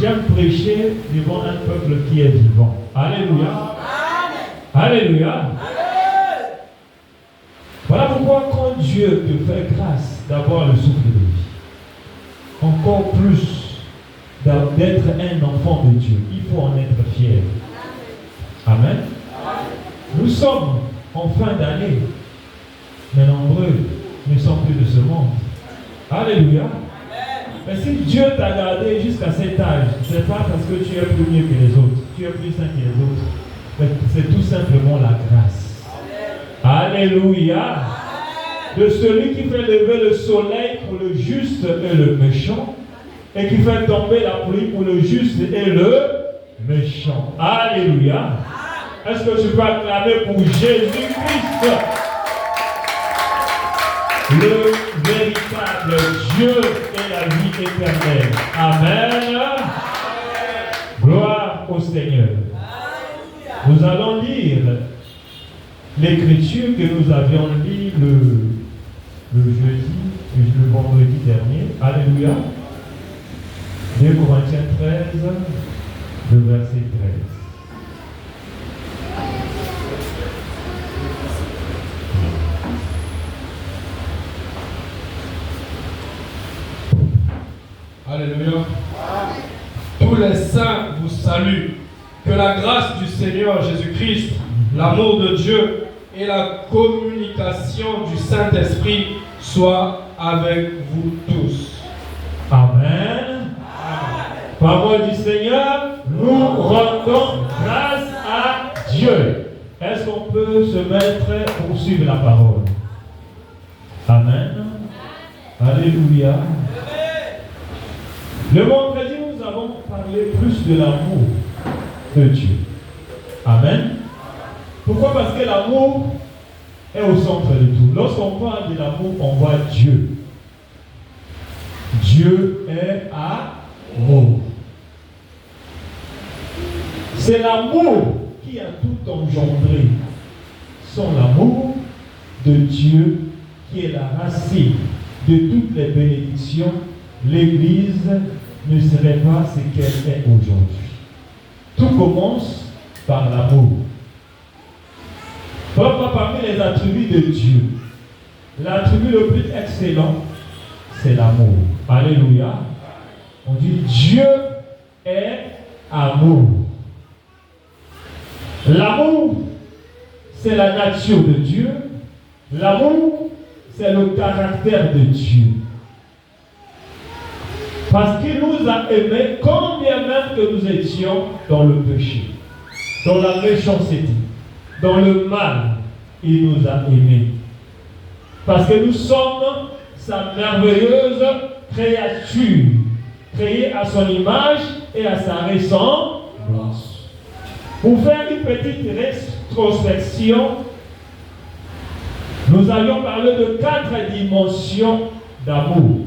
J'aime prêcher devant un peuple qui est vivant. Alléluia. Alléluia. Voilà pourquoi quand Dieu te fait grâce d'avoir le souffle de vie, encore plus d'être un enfant de Dieu, il faut en être fier. Amen. Nous sommes en fin d'année, mais nombreux ne sont plus de ce monde. Alléluia. Mais si Dieu t'a gardé jusqu'à cet âge, ce n'est pas parce que tu es plus mieux que les autres, tu es plus saint que les autres, mais c'est tout simplement la grâce. Alléluia. De celui qui fait lever le soleil pour le juste et le méchant, et qui fait tomber la pluie pour le juste et le méchant. Alléluia. Est-ce que tu peux acclamer pour Jésus-Christ, le véritable Dieu et la vie éternelle? Amen. Gloire au Seigneur. Nous allons lire l'écriture que nous avions lue le vendredi dernier. Alléluia. 2 Corinthiens 13, le verset 13. Alléluia. Tous les saints vous saluent. Que la grâce du Seigneur Jésus-Christ, l'amour de Dieu et la communication du Saint-Esprit soient avec vous tous. Amen. Parole du Seigneur, nous rendons grâce à Dieu. Est-ce qu'on peut se mettre pour suivre la parole? Amen. Alléluia. Le vendredi, nous avons parlé plus de l'amour de Dieu. Amen. Pourquoi? Parce que l'amour est au centre de tout. Lorsqu'on parle de l'amour, on voit Dieu. Dieu est amour. C'est l'amour qui a tout engendré. Sans l'amour de Dieu qui est la racine de toutes les bénédictions, l'Église ne serait pas ce qu'elle est aujourd'hui. Tout commence par l'amour. Voilà parmi les attributs de Dieu. L'attribut le plus excellent, c'est l'amour. Alléluia. On dit Dieu est amour. L'amour, c'est la nature de Dieu. L'amour, c'est le caractère de Dieu. Parce qu'il nous a aimés, quand bien même que nous étions dans le péché, dans la méchanceté, dans le mal, il nous a aimés. Parce que nous sommes sa merveilleuse créature, créée à son image et à sa ressemblance. Pour faire une petite rétrospection, nous avions parlé de 4 dimensions d'amour.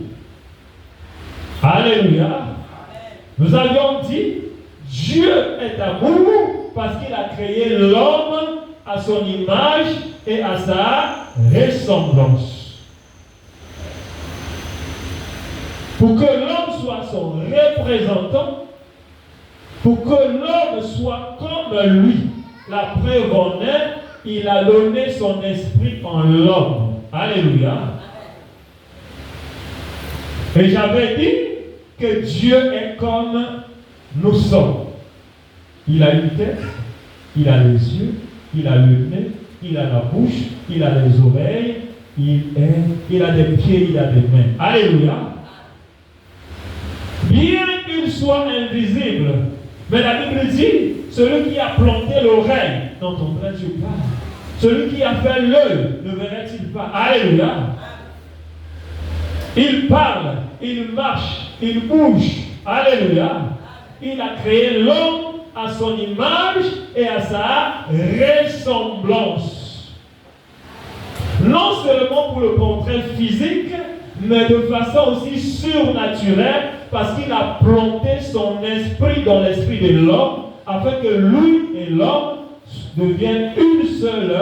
Alléluia. Nous avions dit, Dieu est amour parce qu'il a créé l'homme à son image et à sa ressemblance. Pour que l'homme soit son représentant, pour que l'homme soit comme lui, la preuve en est, il a donné son esprit en l'homme. Alléluia. Et j'avais dit que Dieu est comme nous sommes. Il a une tête, il a les yeux, il a le nez, il a la bouche, il a les oreilles, il a des pieds, il a des mains. Alléluia. Bien qu'il soit invisible, mais la Bible dit, celui qui a planté l'oreille n'entendrait-il pas? Celui qui a fait l'œil ne verrait-il pas? Alléluia. Il parle, il marche, il bouge. Alléluia. Il a créé l'homme à son image et à sa ressemblance. Non seulement pour le portrait physique, mais de façon aussi surnaturelle, parce qu'il a planté son esprit dans l'esprit de l'homme, afin que lui et l'homme deviennent une seule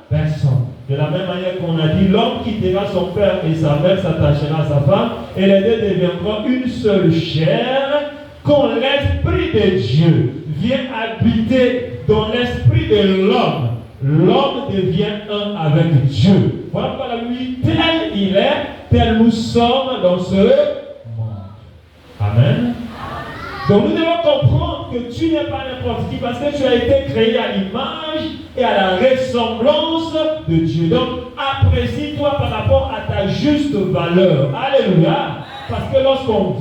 personne. De la même manière qu'on a dit, l'homme quittera son père et sa mère, s'attachera à sa femme, et les deux deviendront une seule chair. quand l'Esprit de Dieu vient habiter dans l'esprit de l'homme, l'homme devient un avec Dieu. Voilà pourquoi la Bible dit, tel il est, tel nous sommes dans ce monde. Amen. Donc nous devons comprendre que tu n'es pas n'importe qui parce que tu as été créé à l'image et à la ressemblance de Dieu. Donc apprécie-toi par rapport à ta juste valeur. Alléluia. Parce que lorsqu'on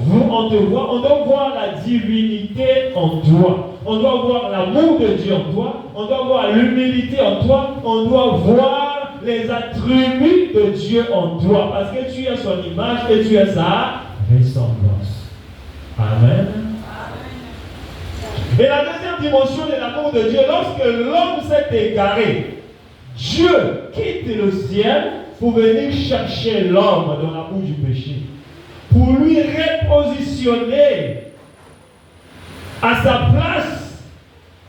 te voit, on doit voir la divinité en toi. On doit voir l'amour de Dieu en toi. On doit voir l'humilité en toi. On doit voir les attributs de Dieu en toi. Parce que tu es son image et tu es sa ressemblance. Amen. Et la deuxième dimension de l'amour de Dieu, lorsque l'homme s'est égaré, Dieu quitte le ciel pour venir chercher l'homme dans la boue du péché, pour lui repositionner à sa place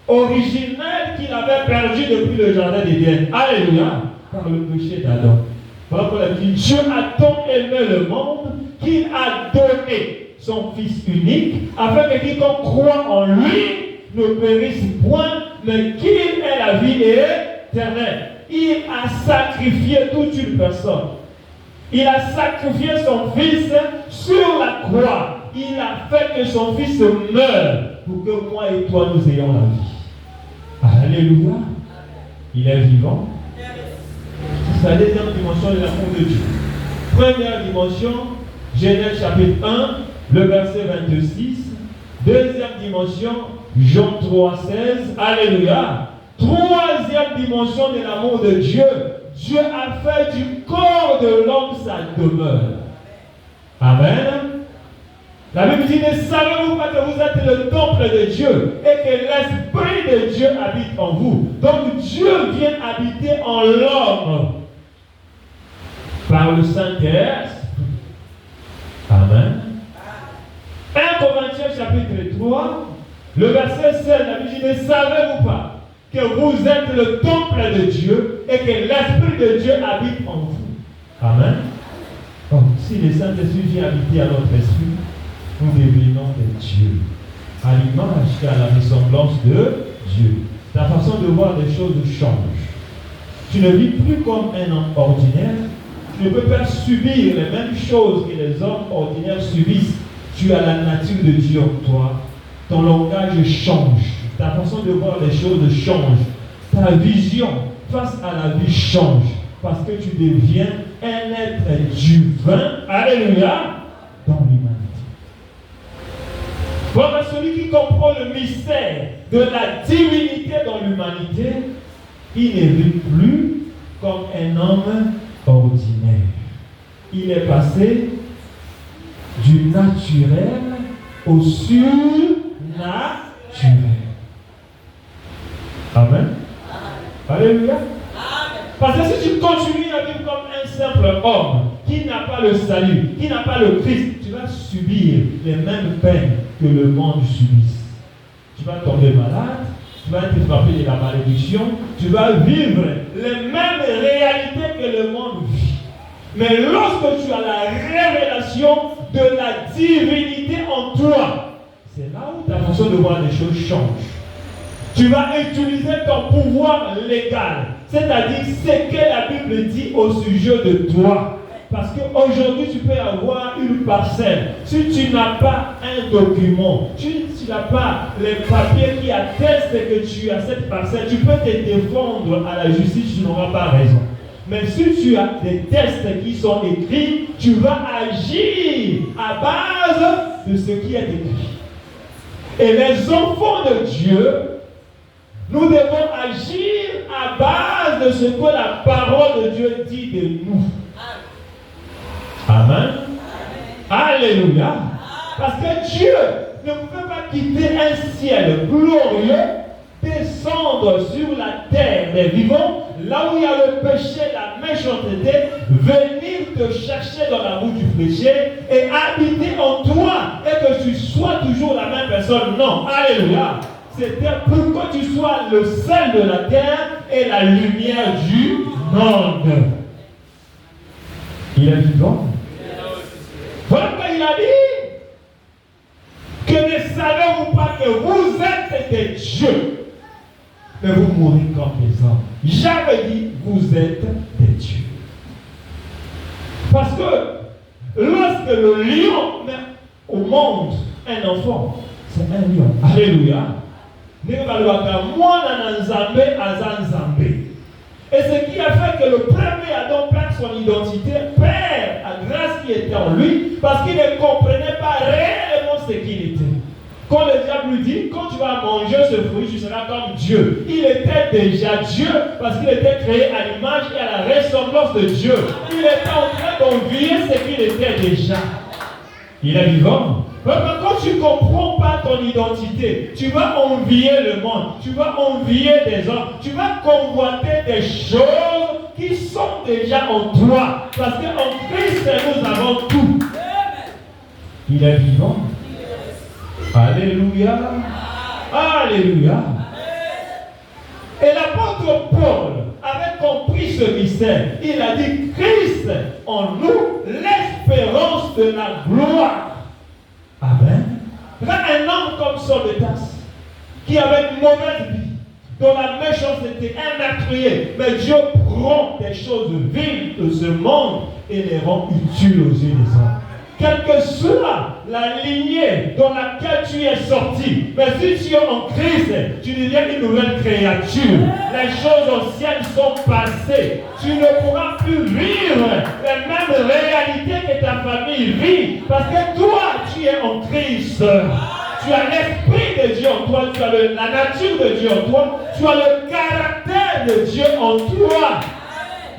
originelle qu'il avait perdue depuis le jardin d'Éden. Alléluia, par le péché d'Adam. Voilà pourquoi la Bible dit, Dieu a tant aimé le monde qu'il a donné son Fils unique, afin que quiconque croit en lui ne périsse point, mais qu'il ait la vie éternelle. Il a sacrifié toute une personne. Il a sacrifié son Fils sur la croix. Il a fait que son Fils meure pour que moi et toi nous ayons la vie. Alléluia. Il est vivant. C'est la deuxième dimension de l'amour de Dieu. Première dimension, Genèse chapitre 1, le verset 26. Deuxième dimension, Jean 3, 16. Alléluia. Troisième dimension de l'amour de Dieu. Dieu a fait du corps de l'homme sa demeure. Amen. La Bible dit, ne savez-vous pas que vous êtes le temple de Dieu et que l'Esprit de Dieu habite en vous? Donc Dieu vient habiter en l'homme par le Saint-Esprit. Amen. 1 Corinthiens chapitre 3, le verset 16, la Bible dit, ne savez-vous pas que vous êtes le temple de Dieu et que l'Esprit de Dieu habite en vous? Amen. Donc, si le Saint-Esprit vient habiter à notre esprit, nous devenons de Dieu, à l'image et à la ressemblance de Dieu. Ta façon de voir les choses change. Tu ne vis plus comme un homme ordinaire. Tu ne peux pas subir les mêmes choses que les hommes ordinaires subissent. Tu as la nature de Dieu en toi. Ton langage change. Ta façon de voir les choses change. Ta vision face à la vie change. Parce que tu deviens un être divin. Alléluia. Dans l'humanité. Voilà, celui qui comprend le mystère de la divinité dans l'humanité, il ne vit plus comme un homme ordinaire. Il est passé du naturel au surnaturel. Amen. Alléluia. Parce que si tu continues à vivre comme un simple homme qui n'a pas le salut, qui n'a pas le Christ, tu vas subir les mêmes peines que le monde subisse. Tu vas tomber malade, tu vas être frappé de la malédiction, tu vas vivre les mêmes réalités que le monde vit. Mais lorsque tu as la révélation de la divinité en toi, c'est là où ta façon de voir les choses change. Tu vas utiliser ton pouvoir légal, c'est-à-dire ce que la Bible dit au sujet de toi. Parce qu'aujourd'hui, tu peux avoir une parcelle. Si tu n'as pas un document, si tu n'as pas les papiers qui attestent que tu as cette parcelle, tu peux te défendre à la justice, tu n'auras pas raison. Mais si tu as des tests qui sont écrits, tu vas agir à base de ce qui est écrit. Et les enfants de Dieu, nous devons agir à base de ce que la parole de Dieu dit de nous. Amen. Alléluia. Parce que Dieu ne pouvait pas quitter un ciel glorieux, descendre sur la terre des vivants, là où il y a le péché, la méchanceté, venir te chercher dans la boue du péché et habiter en toi et que tu sois toujours la même personne. Non. Alléluia. C'était pour que tu sois le sel de la terre et la lumière du monde. Il est vivant. Voilà pourquoi il a dit Que ne savez-vous pas que vous êtes des dieux, mais vous mourrez comme des hommes. J'avais dit, vous êtes des dieux. Parce que lorsque le lion met au monde un enfant, c'est un lion. Alléluia. Et ce qui a fait que le premier Adam perd son identité, perd la grâce qui était en lui, parce qu'il ne comprenait pas réellement ce qu'il était. Quand le diable lui dit, quand tu vas manger ce fruit, tu seras comme Dieu. Il était déjà Dieu, parce qu'il était créé à l'image et à la ressemblance de Dieu. Il était en train d'envier ce qu'il était déjà. Il est vivant. Quand tu ne comprends pas ton identité, tu vas envier le monde, tu vas envier des hommes, tu vas convoiter des choses qui sont déjà en toi. Parce qu'en Christ, nous avons tout. Il est vivant. Alléluia. Alléluia. Et l'apôtre Paul avait compris ce mystère. Il a dit, Christ en nous, l'espérance de la gloire. Amen. Un homme comme Saul de Tarse, qui avait une mauvaise vie, dont la méchanceté, un meurtrier, mais Dieu prend des choses viles de ce monde et les rend utiles aux yeux des hommes. Quelle que soit la lignée dans laquelle tu es sorti, mais si tu es en Christ, tu deviens une nouvelle créature. Les choses anciennes sont passées. Tu ne pourras plus vivre les mêmes réalités que ta famille vit, parce que toi, tu es en Christ. Tu as l'Esprit de Dieu en toi, tu as la nature de Dieu en toi, tu as le caractère de Dieu en toi.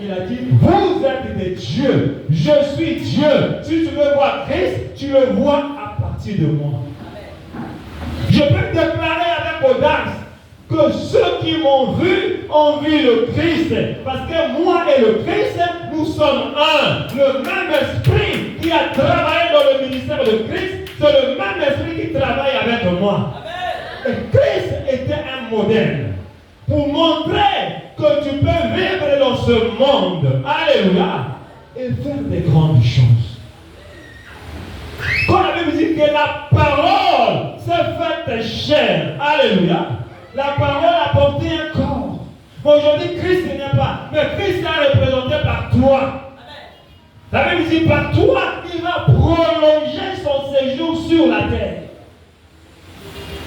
Il a dit, vous êtes des dieux, je suis Dieu. Si tu veux voir Christ, tu le vois à partir de moi. Je peux déclarer avec audace que ceux qui m'ont vu ont vu le Christ. Parce que moi et le Christ, nous sommes un. Le même esprit qui a travaillé dans le ministère de Christ, c'est le même esprit qui travaille avec moi. Et Christ était un modèle pour montrer que tu peux vivre dans ce monde, alléluia, et faire des grandes choses. Quand la Bible dit que la parole s'est faite chair, alléluia, la parole a porté un corps. Aujourd'hui, Christ n'est pas, mais Christ est représenté par toi. La Bible dit par toi, il va prolonger son séjour sur la terre.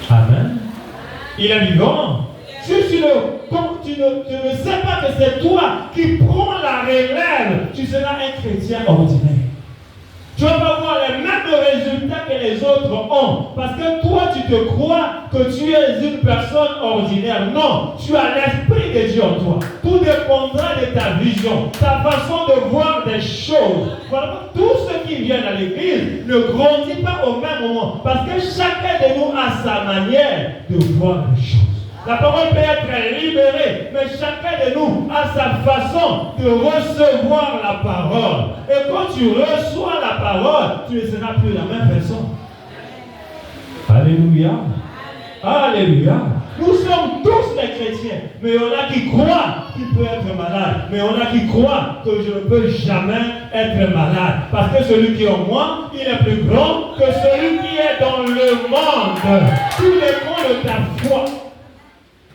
Amen. Il est vivant. Si tu ne sais pas que c'est toi qui prends la relève, tu seras un chrétien ordinaire. Tu vas pas voir les mêmes résultats que les autres ont. Parce que toi, tu te crois que tu es une personne ordinaire. Non, tu as l'Esprit de Dieu en toi. Tout dépendra de ta vision, ta façon de voir des choses. Voilà, tous ceux qui viennent à l'église ne grandissent pas au même moment. Parce que chacun de nous a sa manière de voir les choses. La parole peut être libérée, mais chacun de nous a sa façon de recevoir la parole. Et quand tu reçois la parole, tu ne seras plus la même personne. Alléluia. Alléluia. Nous sommes tous des chrétiens, mais il y en a qui croient qu'il peut être malade. Mais il y en a qui croient que je ne peux jamais être malade. Parce que celui qui est en moi, il est plus grand que celui qui est dans le monde. Tout dépend de ta foi.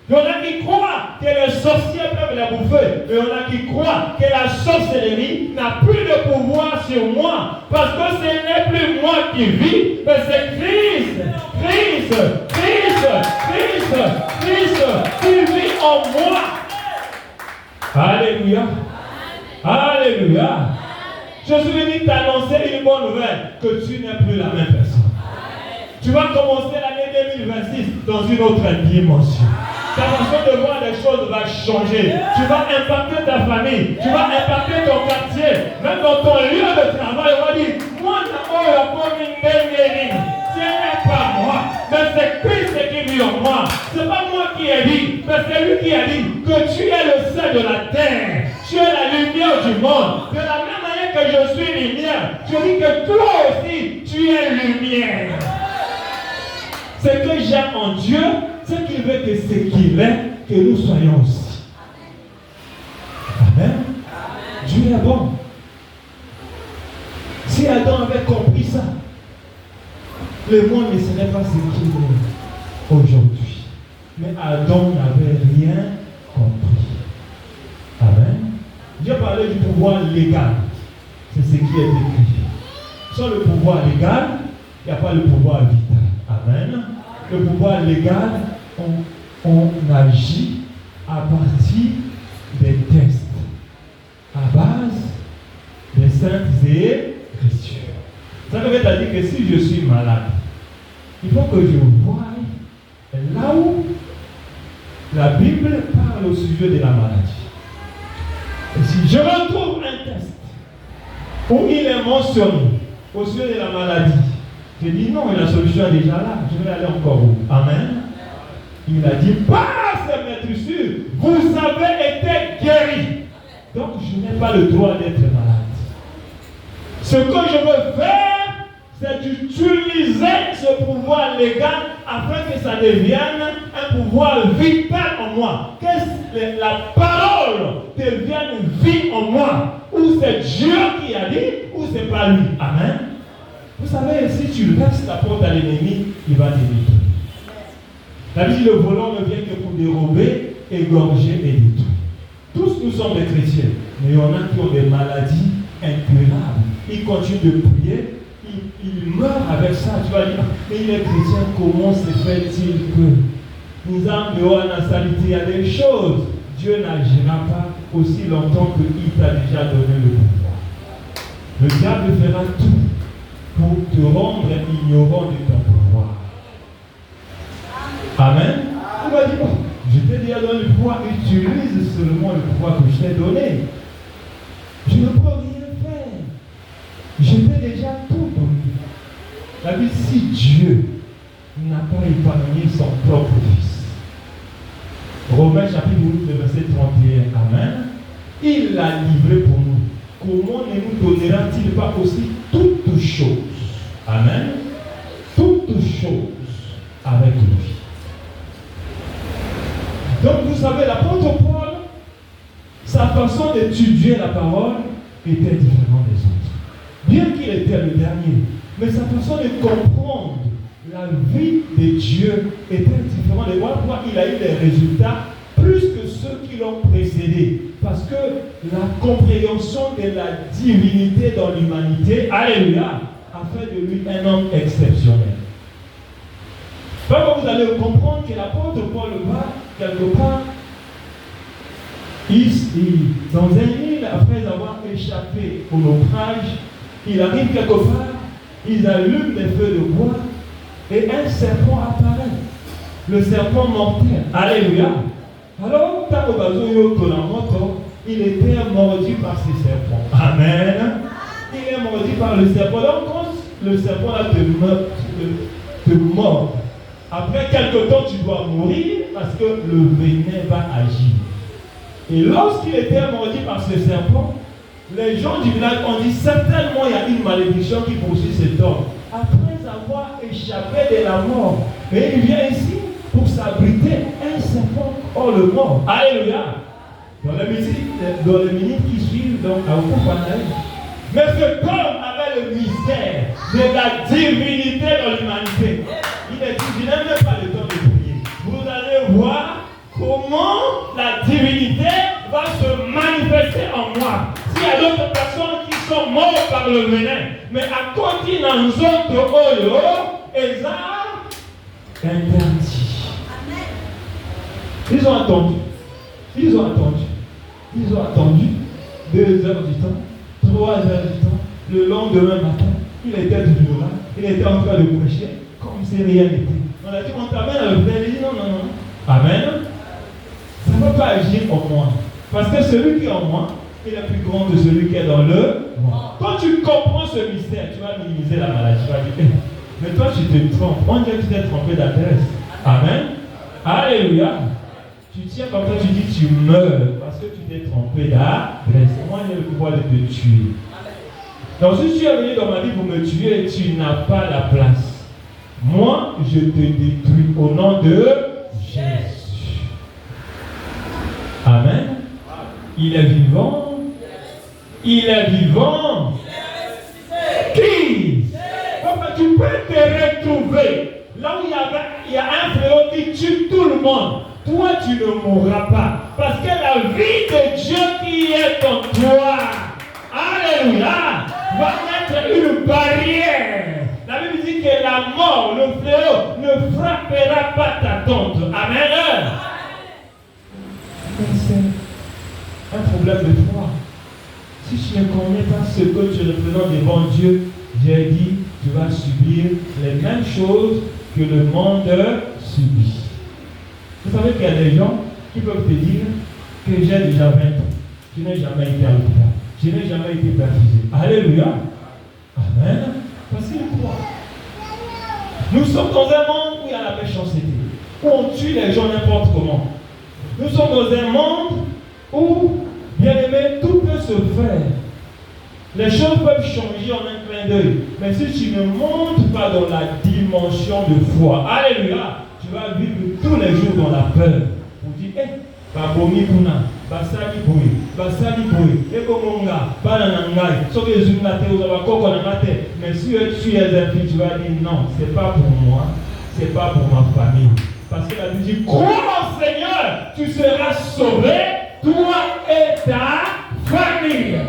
Il y en a qui croient que les sorciers peuvent la bouffer. Mais il y en a qui croient que la sorcellerie n'a plus de pouvoir sur moi. Parce que ce n'est plus moi qui vis, mais c'est Christ. Christ qui vit en moi. Alléluia. Alléluia. Je suis venu t'annoncer une bonne nouvelle, que tu n'es plus la même personne. Tu vas commencer l'année 2026 dans une autre dimension. Ta façon de voir les choses va changer. Tu vas impacter ta famille. Tu vas impacter ton quartier. Même dans ton lieu de travail, on va dire, moi, ce n'est pas moi. Mais c'est Christ qui vit en moi. Ce n'est pas moi qui ai dit, mais c'est lui qui a dit que tu es le sel de la terre. Tu es la lumière du monde. De la même manière que je suis lumière, je dis que toi aussi, tu es lumière. Ce que j'aime en Dieu, c'est qu'il veut que ce qu'il est, que nous soyons aussi. Amen. Dieu est bon. Si Adam avait compris ça, le monde ne serait pas ce qu'il est aujourd'hui. Mais Adam n'avait rien compris. Amen. Dieu parlait du pouvoir légal. C'est ce qui est écrit. Sans le pouvoir légal, il n'y a pas le pouvoir vital. Amen. Le pouvoir légal, on agit à partir des tests, à base des saintes Écritures. Ça veut dire que si je suis malade, il faut que je voie là où la Bible parle au sujet de la maladie. Et si je retrouve un test où il est mentionné au sujet de la maladie, je dis non, la solution est déjà là, je vais aller encore où? Amen. Il a dit, par ses maîtresses, vous avez été guéris. Donc je n'ai pas le droit d'être malade. Ce que je veux faire, c'est d'utiliser ce pouvoir légal afin que ça devienne un pouvoir vital en moi. Que la parole devienne vie en moi. Ou c'est Dieu qui a dit, ou c'est pas lui. Amen. Vous savez, si tu laisses la porte à l'ennemi, il va te détruire. La vie, le volant ne vient que pour dérober, égorger et détruire. Tous nous sommes des chrétiens, mais il y en a qui ont des maladies incurables. Ils continuent de prier, ils meurent avec ça. Tu vas dire, mais il est chrétien, comment se fait-il que nous avons la saleté? Il y a des choses. Dieu n'agira pas aussi longtemps qu'il t'a déjà donné le pouvoir. Le diable fera tout pour te rendre ignorant de ton pouvoir. Amen. On va dire, bon, je t'ai déjà donné le pouvoir, utilise seulement le pouvoir que je t'ai donné. Je ne peux rien faire. Je t'ai déjà tout donné. La Bible, si Dieu n'a pas épargné son propre fils. Romains chapitre 8, verset 31. Amen. Il l'a livré pour nous. Comment ne nous donnera-t-il pas aussi toutes choses? Amen. Toutes choses avec lui. Donc vous savez, l'apôtre Paul, sa façon d'étudier la parole était différente des autres. Bien qu'il était le dernier, mais sa façon de comprendre la vie de Dieu était différente. Et voilà pourquoi il a eu des résultats plus que ceux qui l'ont précédé. Parce que la compréhension de la divinité dans l'humanité, alléluia, a fait de lui un homme exceptionnel. Vous allez comprendre que l'apôtre Paul va quelque part dans un île, après avoir échappé au naufrage, il arrive quelque part, ils allument des feux de bois et un serpent apparaît. Le serpent mortel. Alléluia. Alors, il était mordu par ce serpent. Amen. Il est mordu par le serpent. Donc, quand le serpent te mord, après quelque temps, tu dois mourir parce que le venin va agir. Et lorsqu'il était mordu par ce serpent, les gens du village ont dit certainement il y a une malédiction qui poursuit cet homme. Après avoir échappé de la mort, et il vient ici pour s'abriter un serpent hors le mort. Alléluia. Dans les minutes qui suivent, donc à Okoufanaï. Mais cet homme avait le mystère de la divinité dans l'humanité. Il a dit, je n'ai même pas le temps de prier. Vous allez voir comment la divinité va se manifester en moi. S'il y a d'autres personnes qui sont mortes par le venin, mais à côté d'un autre oyo, ils ont interdit. Ils ont attendu. Ils ont attendu. Ils ont attendu 2 heures du temps, 3 heures du temps. Le lendemain matin, il était toujours là. Il était en train de prêcher comme si rien n'était. On a dit, on t'amène à le faire. Il dit non, non, non. Amen. Ça ne va pas agir en moi. Parce que celui qui est en moi, il est plus grand que celui qui est dans le monde. Quand tu comprends ce mystère, tu vas minimiser la maladie. Tu vas dire, mais toi, tu te trompes. On dirait que tu t'es trompé d'adresse. Amen. Alléluia. Tu tiens comme ça, tu dis tu meurs parce que tu t'es trompé d'adresse. Moi, j'ai le pouvoir de te tuer. Donc, si tu es venu dans ma vie pour me tuer, tu n'as pas la place. Moi, je te détruis au nom de Jésus. Amen. Il est vivant. Il est vivant. Qui? Pourquoi tu tu peux te retrouver là où il y a un fléau qui tue tout le monde. Toi, tu ne mourras pas. Parce que la vie de Dieu qui est en toi, alléluia, va être une barrière. La Bible dit que la mort, le fléau, ne frappera pas ta tente. Amen. Mais c'est un problème de foi. Si tu ne connais pas ce que tu représentes devant Dieu, Dieu dit, tu vas subir les mêmes choses que le monde subit. Vous savez qu'il y a des gens qui peuvent te dire que j'ai déjà 20 ans. Je n'ai jamais été à l'hôpital. Je n'ai jamais été baptisé. Alléluia. Amen. Parce qu'ils croient. Nous sommes dans un monde où il y a la méchanceté, où on tue les gens n'importe comment. Nous sommes dans un monde où, bien aimé, tout peut se faire. Les choses peuvent changer en un clin d'œil. Mais si tu ne montes pas dans la dimension de foi, alléluia, tu vas vivre tous les jours dans la peur. Pour dire, babomi kuna, basali boy, et komonga, bananangai, sauf que les unate, aux abakoko namate. Mais si tu es un fils, tu vas dire non, c'est pas pour moi, c'est pas pour ma famille. Parce que la Bible dit, crois en Seigneur, tu seras sauvé, toi et ta famille.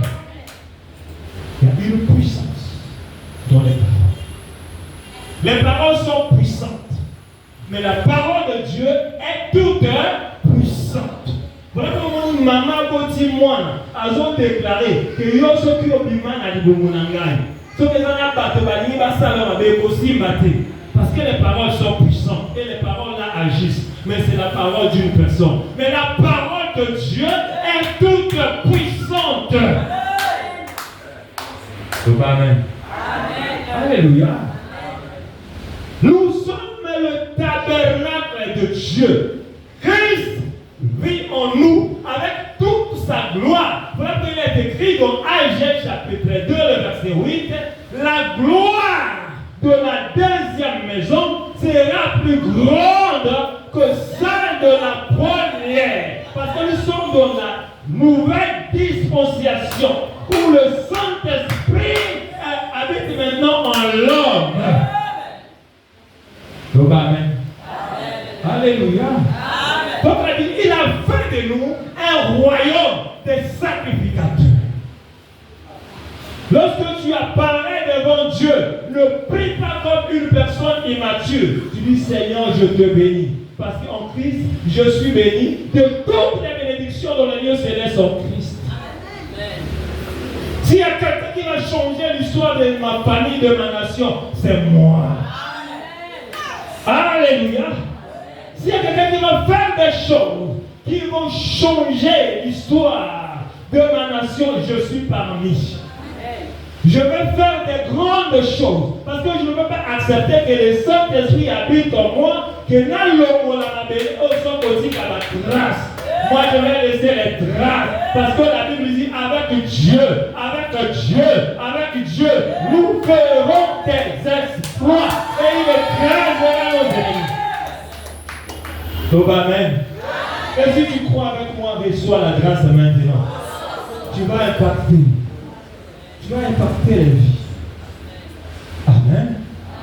Il y a une puissance dans les paroles. Les paroles sont puissantes. Mais la parole de Dieu est toute puissante. Voilà comment maman Boti Moine a déclaré que yo ceux qui ont du mal à l'ibonangai. Ceux qui ont battu parce que les paroles sont puissantes et les paroles là agissent. Mais c'est la parole d'une personne. Mais la parole de Dieu est toute puissante. Amen. Alléluia. Nous sommes le tabernacle de Dieu. Christ vit en nous avec toute sa gloire. Voilà qu'il est écrit dans Agé chapitre 2, le verset 8. La gloire de la deuxième maison sera plus grande que celle de la première. Parce que nous sommes dans la nouvelle dispensation où le Saint-Esprit habite maintenant en l'homme. Amen. Alléluia. Donc il a fait de nous un royaume des sacrificateurs. Lorsque tu apparais devant Dieu, ne prie pas comme une personne immature. Tu dis Seigneur, je te bénis. Parce qu'en Christ, je suis béni de toutes les bénédictions dans le lieu céleste en Christ. S'il y a quelqu'un qui va changer l'histoire de ma famille, de ma nation, c'est moi. Alléluia. S'il y a quelqu'un qui va faire des choses qui vont changer l'histoire de ma nation, je suis parmi. Je vais faire des grandes choses parce que je ne peux pas accepter que le Saint-Esprit habite en moi, que grâce. Moi, je vais laisser les traces parce que la Bible dit avec Dieu, nous ferons des exploits et il écrasera nos ennemis. Donc, amen. Et si tu crois avec moi, reçois la grâce maintenant. Tu vas impacter. Tu vas impacter les vies. Amen.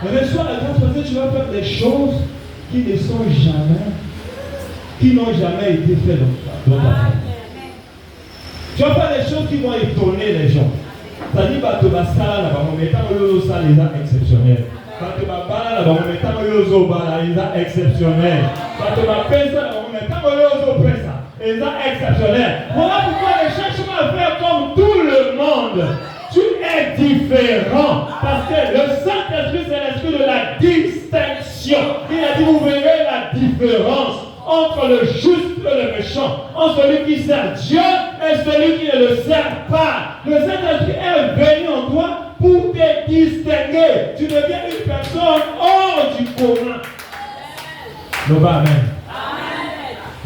Reçois la grâce parce que tu vas faire des choses qui ne sont jamais, qui n'ont jamais été faites dans ta vie. Tu vas faire des choses qui vont étonner les gens. C'est-à-dire que tu vas exceptionnel. Tu vas exceptionnel. Voilà pourquoi ne cherche pas à faire comme tout le monde. Tu es différent parce que le Saint-Esprit, c'est l'esprit de la distinction. Il a dit, vous verrez la différence entre le juste et le méchant, entre celui qui sert Dieu et celui qui ne le sert pas. Le Saint-Esprit est venu en toi pour te distinguer. Tu deviens une personne hors du commun. Amen.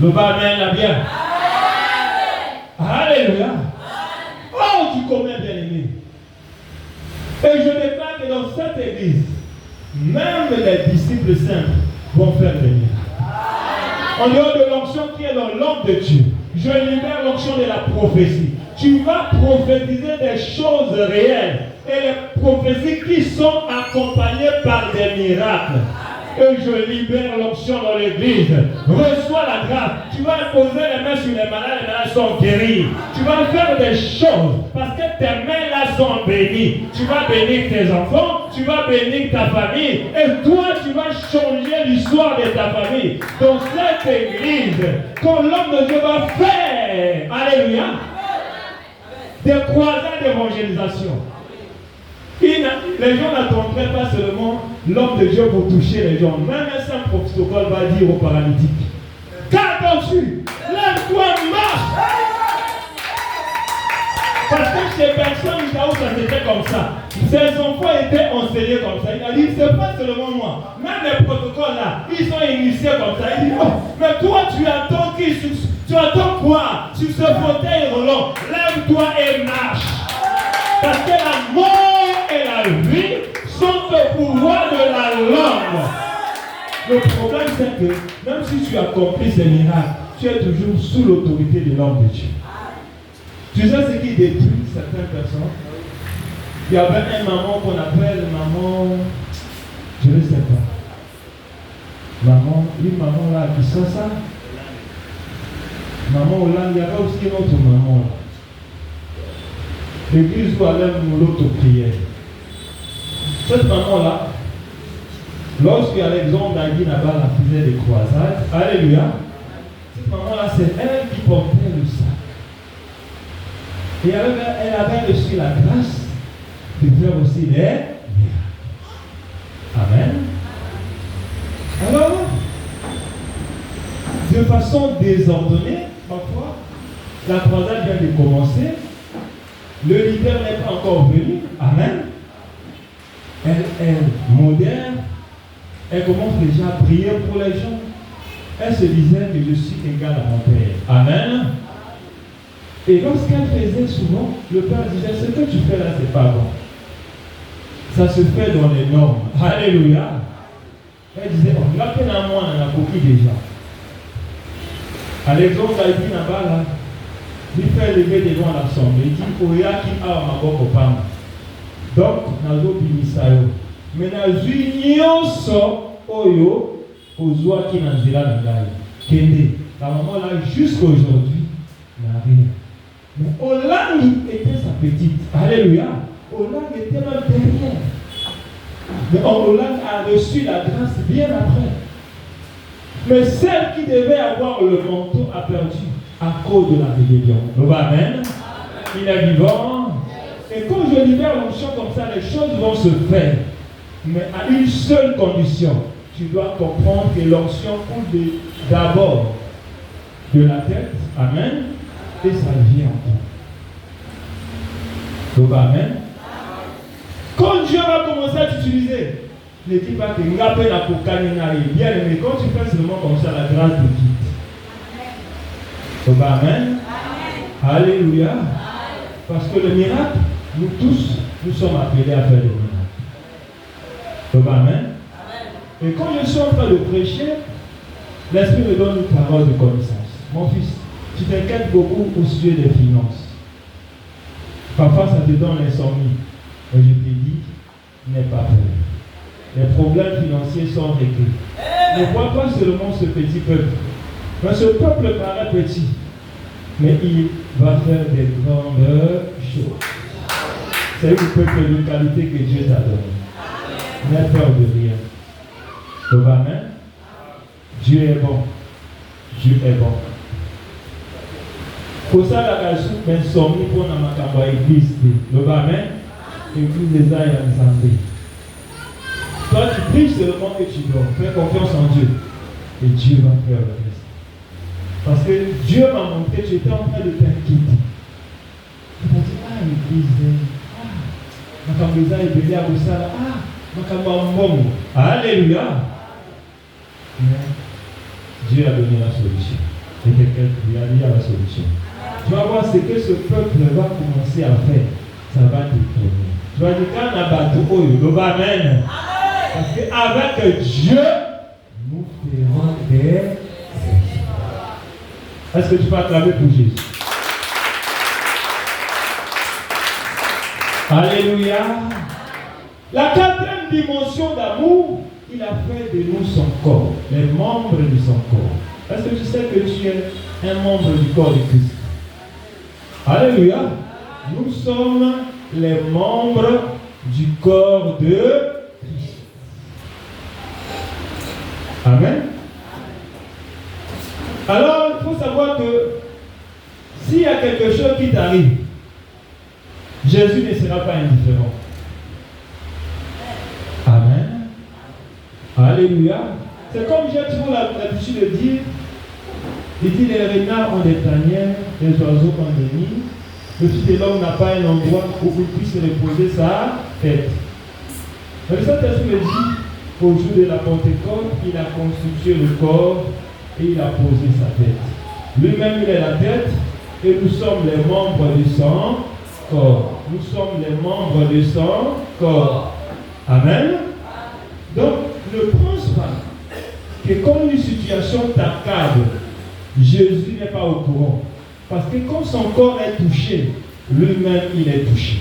Amen, la bien. Alléluia. Hors du commun, bien aimé. Et je déclare que dans cette église, même les disciples simples vont faire des miracles. En dehors de l'onction qui est dans l'homme de Dieu, Je libère l'onction de la prophétie. Tu vas prophétiser des choses réelles et les prophéties qui sont accompagnées par des miracles. Et je libère l'onction dans l'église. Reçois la grâce. Tu vas poser les mains sur les malades sont guéris. Tu vas faire des choses parce que tes mains là sont bénies. Tu vas bénir tes enfants, tu vas bénir ta famille et toi tu vas changer l'histoire de ta famille. Dans cette église, quand l'homme de Dieu va faire, alléluia, des croisades d'évangélisation. Les gens n'attendraient pas seulement l'homme de Dieu pour toucher les gens. Même un simple protocole va dire aux paralytiques: qu'attends-tu? Lève-toi, marche! Parce que chez personne, là où ça s'était comme ça, ses enfants étaient enseignés comme ça. Il a dit: c'est pas seulement moi. Même les protocoles là, ils sont initiés comme ça. Il dit: oh, mais toi tu attends qui? Tu attends quoi? Sur ce fauteuil roulant, lève-toi et marche. Parce que la mort et la vie sont au pouvoir de la langue. Le problème c'est que même si tu accomplis ces miracles, tu es toujours sous l'autorité de l'homme de Dieu. Tu sais ce qui détruit certaines personnes? Il y avait une maman qu'on appelle maman, je ne sais pas. Maman, une maman là qui sent ça. Maman Hollande, il y avait aussi une autre maman là. L'église où allait nous l'auto-prière. Cette maman-là, lorsque Alexandre Dagui Nabala faisait des croisades, alléluia, cette maman-là, c'est elle qui portait le sac. Et elle avait reçu la grâce de faire aussi des miracles. Amen. Alors, de façon désordonnée, parfois, la croisade vient de commencer. Le leader n'est pas encore venu. Amen. Elle est moderne. Elle commence déjà à prier pour les gens. Elle se disait que je suis égal à mon Père. Amen. Et lorsqu'elle faisait souvent, le Père disait: ce que tu fais là, c'est pas bon. Ça se fait dans les normes. Alléluia. Elle disait: on l'a fait à moi, on a compris déjà. Alexandre a dit là-bas, il fait lever devant l'assemblée. Il dit: Oya qui a ma boko pam. Donc, nazo bimisayo. Mais nazu nyonso oyo ozwa qui nanzela nangai. Kende. La maman là jusqu'à aujourd'hui n'a rien. Mais Hollande était sa petite. Alléluia. Hollande était même derrière. Mais Hollande a reçu la grâce bien après. Mais celle qui devait avoir le manteau a perdu à cause de la rébellion. Amen. Il est vivant. Et quand je libère l'onction comme ça, les choses vont se faire. Mais à une seule condition. Tu dois comprendre que l'onction coule d'abord de la tête. Amen. Et ça vient en toi. Amen. Quand Dieu va commencer à t'utiliser, ne dis pas que Ngapé n'a pas bien aimé. Quand tu fais seulement comme ça, la grâce te quitte. Amen. Alléluia. Parce que le miracle, nous tous, nous sommes appelés à faire le miracle. Amen. Et quand je suis en train de prêcher, l'Esprit me donne une parole de connaissance. Mon fils, tu t'inquiètes beaucoup au sujet des finances. Parfois, ça te donne l'insomnie. Et je te dis, n'aie pas peur. Les problèmes financiers sont réglés. Ne vois pas seulement ce petit peuple. Mais ce peuple paraît petit. Mais il va faire des grandes choses. C'est le peuple de qualité que Dieu t'a donné. N'aie peur de rien. Amen. Dieu est bon. Dieu est bon. Pour ça, la raison, mais sommes pour la église. Amen. Église des ailes en santé. Toi, tu pries seulement que tu dois. Fais confiance en Dieu. Et Dieu va faire le reste. Parce que Dieu m'a montré que j'étais en train de t'inquiéter. Il m'a dit: ah, l'église, ma camisa est belée à Boussala. Ah, ma camisa. Alléluia. Mais Dieu a donné la solution. Et quelqu'un lui a dit la solution. Tu vas voir ce que ce peuple va commencer à faire. Ça va t'étonner. Tu vas dire: quand on a battu, oh, amen. Parce qu'avec Dieu, nous ferons des exploits. Est-ce que tu peux acclamer pour Jésus? Alléluia. La quatrième dimension d'amour, il a fait de nous son corps, les membres de son corps. Est-ce que tu sais que tu es un membre du corps de Christ? Alléluia. Nous sommes les membres du corps de Christ. Amen. Alors, il faut savoir que s'il y a quelque chose qui t'arrive, Jésus ne sera pas indifférent. Amen. Alléluia. C'est comme j'ai toujours l'habitude de dire, il dit les renards ont des tanières, les oiseaux ont des nids. Le Fils de l'homme n'a pas un endroit où il puisse reposer sa tête. Mais le Saint-Esprit me dit qu'au jour de la Pentecôte, il a constitué le corps et il a posé sa tête. Lui-même, il est la tête et nous sommes les membres de son corps. Nous sommes les membres de son corps. Amen. Donc, ne pense pas que comme une situation t'accable, Jésus n'est pas au courant. Parce que quand son corps est touché, lui-même il est touché.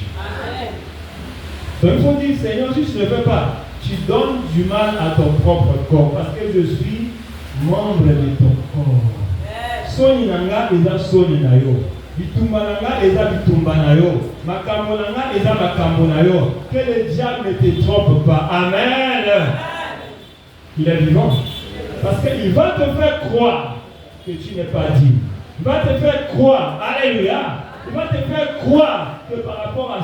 Donc il faut dire, Seigneur, si tu ne fais pas, tu donnes du mal à ton propre corps. Parce que je suis membre de ton corps. Soni nanga eza soni na yo. Bitumba nanga eza bitumba na yo. Makambo nanga eza makambo na yo. Que le diable ne te trompe pas. Amen. Il est vivant. Parce qu'il va te faire croire que tu n'es pas digne. Il va te faire croire, alléluia, il va te faire croire que par rapport à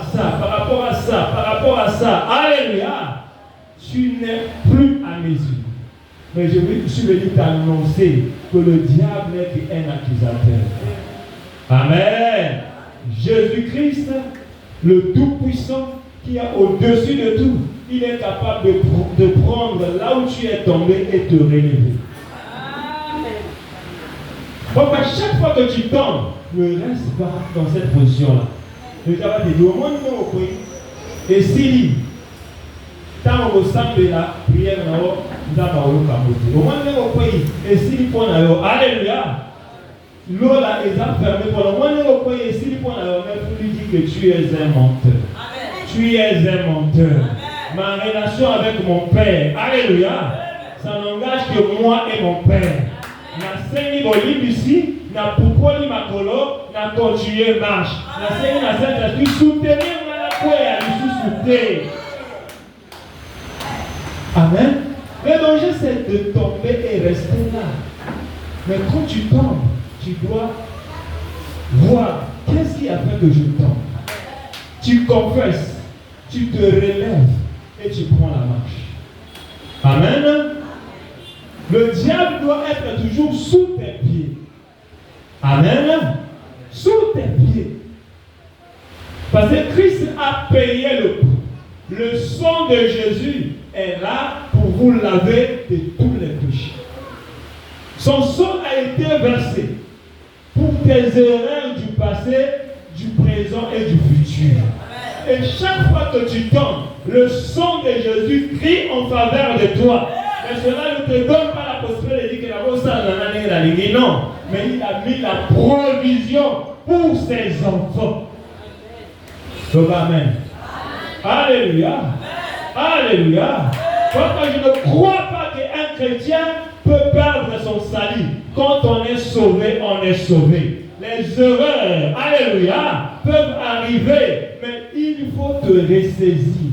ça, alléluia, tu n'es plus à mesure. Mais je suis venu t'annoncer que le diable n'est qu'un accusateur. Amen. Jésus-Christ, le Tout-Puissant, qui est au-dessus de tout, il est capable de prendre là où tu es tombé et te relever. Donc à chaque fois que tu tombes, ne reste pas dans cette position-là. Le diable va te dire, au moins nous au pays. Et si, tant au sein de la prière, nous avons au moins nous au pays. Et si, pour alléluia, l'eau là est fermée pour le moins nous au pays. Et si, pour lui dire que tu es un menteur. Tu es un menteur. Ma relation avec mon Père, alléluia, ça n'engage que moi et mon Père. Na sengi bolib ici, na pourquoi li makolo, na continuer marche. Na sengi na Saint-Esprit soutenir na la foi à lui Amen. Le danger c'est de tomber et rester là. Mais quand tu tombes, tu dois voir qu'est-ce qui a fait que je tombe. Tu confesses, tu te relèves et tu prends la marche. Amen. Le diable doit être toujours sous tes pieds. Amen. Sous tes pieds. Parce que Christ a payé le prix. Le sang de Jésus est là pour vous laver de tous les péchés. Son sang a été versé pour tes erreurs du passé, du présent et du futur. Et chaque fois que tu tombes, le sang de Jésus crie en faveur de toi. Mais cela ne te donne pas la possibilité de dire que la voix est la ligne. Non. Mais il a mis la provision pour ses enfants. Donc, amen. Alléluia. Alléluia. Pourquoi je ne crois pas qu'un chrétien peut perdre son salut. Quand on est sauvé, on est sauvé. Les erreurs, alléluia, peuvent arriver, mais il faut te ressaisir.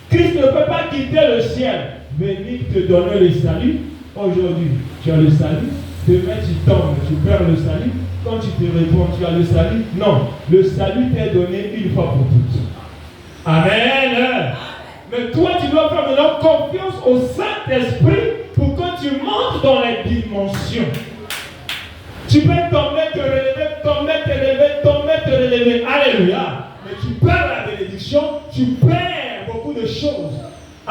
Christ ne peut pas quitter le ciel. Venir te donner le salut. Aujourd'hui, tu as le salut. Demain, tu tombes, tu perds le salut. Quand tu te réponds, tu as le salut. Non, le salut t'est donné une fois pour toutes. Amen. Mais toi, tu dois faire maintenant confiance au Saint-Esprit pour que tu montes dans les dimensions. Tu peux tomber, te relever, tomber, te relever, tomber, te relever. Alléluia. Mais tu perds la bénédiction, tu perds beaucoup de choses.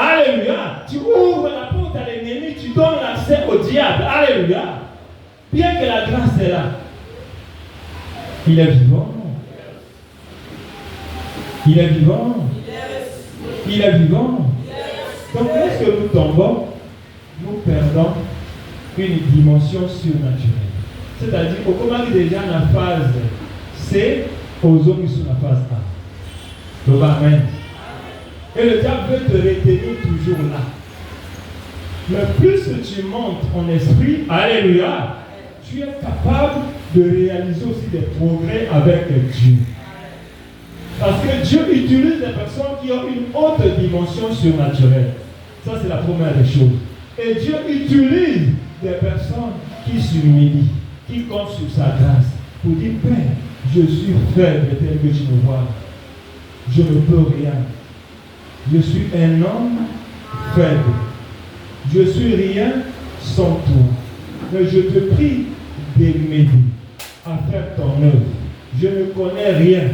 Alléluia. Tu ouvres la porte à l'ennemi, tu donnes l'accès au diable. Alléluia. Bien que la grâce est là. Il est vivant. Il est vivant. Il est vivant. Donc lorsque nous tombons, nous perdons une dimension surnaturelle. C'est-à-dire, au comment déjà la phase C, aux hommes sur la phase A. Donc, amen. Et le diable veut te retenir toujours là. Mais plus tu montes en esprit, alléluia, tu es capable de réaliser aussi des progrès avec Dieu. Parce que Dieu utilise des personnes qui ont une haute dimension surnaturelle. Ça, c'est la première des choses. Et Dieu utilise des personnes qui s'humilient, qui comptent sur sa grâce, pour dire, Père, je suis faible tel que tu me vois. Je ne peux rien. Je suis un homme faible. Je suis rien sans toi. Mais je te prie de m'aider à faire ton œuvre. Je ne connais rien,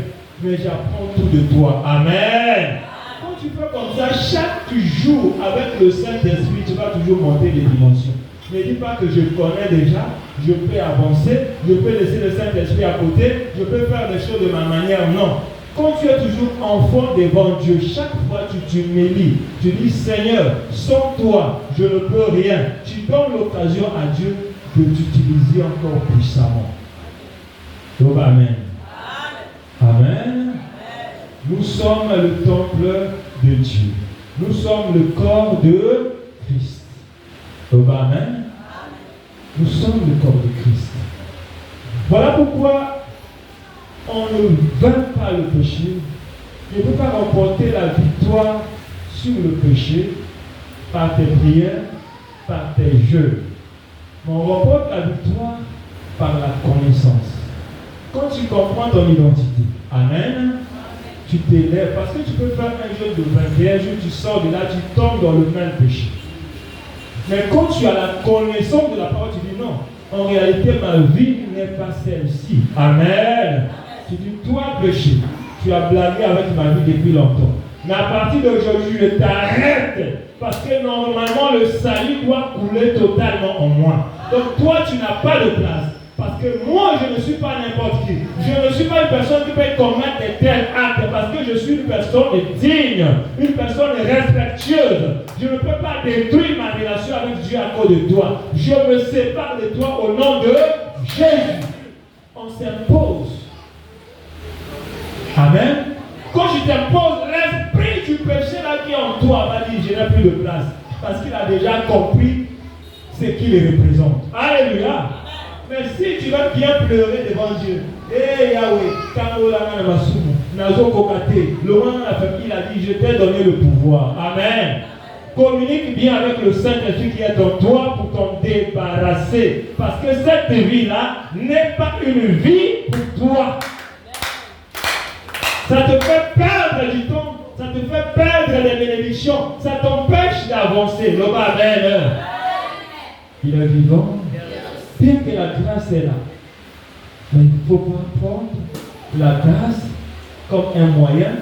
mais j'apprends tout de toi. Amen. Quand tu fais comme ça, chaque jour avec le Saint-Esprit, tu vas toujours monter les dimensions. Ne dis pas que je connais déjà, je peux avancer, je peux laisser le Saint-Esprit à côté, je peux faire des choses de ma manière. Non. Quand tu es toujours enfant devant Dieu, chaque fois tu t'humilies, tu dis Seigneur, sans toi, je ne peux rien. Tu donnes l'occasion à Dieu de t'utiliser encore puissamment. Donc, amen. Amen. Nous sommes le temple de Dieu. Nous sommes le corps de Christ. Donc, amen. Nous sommes le corps de Christ. Voilà pourquoi on ne vainc pas le péché. Tu ne peux pas remporter la victoire sur le péché par tes prières, par tes jeux. Mais on remporte la victoire par la connaissance. Quand tu comprends ton identité, amen, tu t'élèves. Parce que tu peux faire un jeu de 21 jours, tu sors de là, tu tombes dans le même péché. Mais quand tu as la connaissance de la parole, tu dis non, en réalité ma vie n'est pas celle-ci. Amen. Tu dis, toi péché, tu as blagué avec ma vie depuis longtemps. Mais à partir d'aujourd'hui, je t'arrête. Parce que normalement, le salut doit couler totalement en moi. Donc toi, tu n'as pas de place. Parce que moi, je ne suis pas n'importe qui. Je ne suis pas une personne qui peut commettre de tels actes. Parce que je suis une personne digne. Une personne respectueuse. Je ne peux pas détruire ma relation avec Dieu à cause de toi. Je me sépare de toi au nom de Jésus. On s'impose. Amen. Quand je t'impose l'esprit du péché là qui est en toi, va dire je n'ai plus de place. Parce qu'il a déjà compris ce qu'il représente. Alléluia. Mais si tu vas bien pleurer devant Dieu, Yahweh, il a dit je t'ai donné le pouvoir. Amen. Communique bien avec le Saint-Esprit qui est en toi pour t'en débarrasser. Parce que cette vie-là n'est pas une vie pour toi. Ça te fait perdre du temps, ça te fait perdre des bénédictions, ça t'empêche d'avancer. Le Amen. Il est vivant, bien que la grâce est là. Mais il ne faut pas prendre la grâce comme un moyen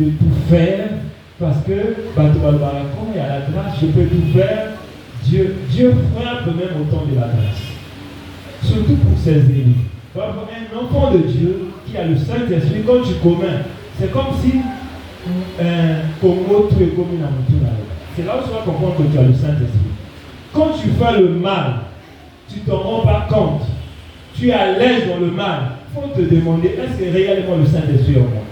de tout faire, parce que, quand il y a la grâce, je peux tout faire. Dieu frappe même au temps de la grâce. Surtout pour ses élus. Un enfant de Dieu qui a le Saint-Esprit, quand tu commets, c'est comme si c'est là où tu vas comprendre que tu as le Saint-Esprit. Quand tu fais le mal, tu ne t'en rends pas compte. Tu es à l'aise dans le mal. Il faut te demander, est-ce que réellement le Saint-Esprit est en moi?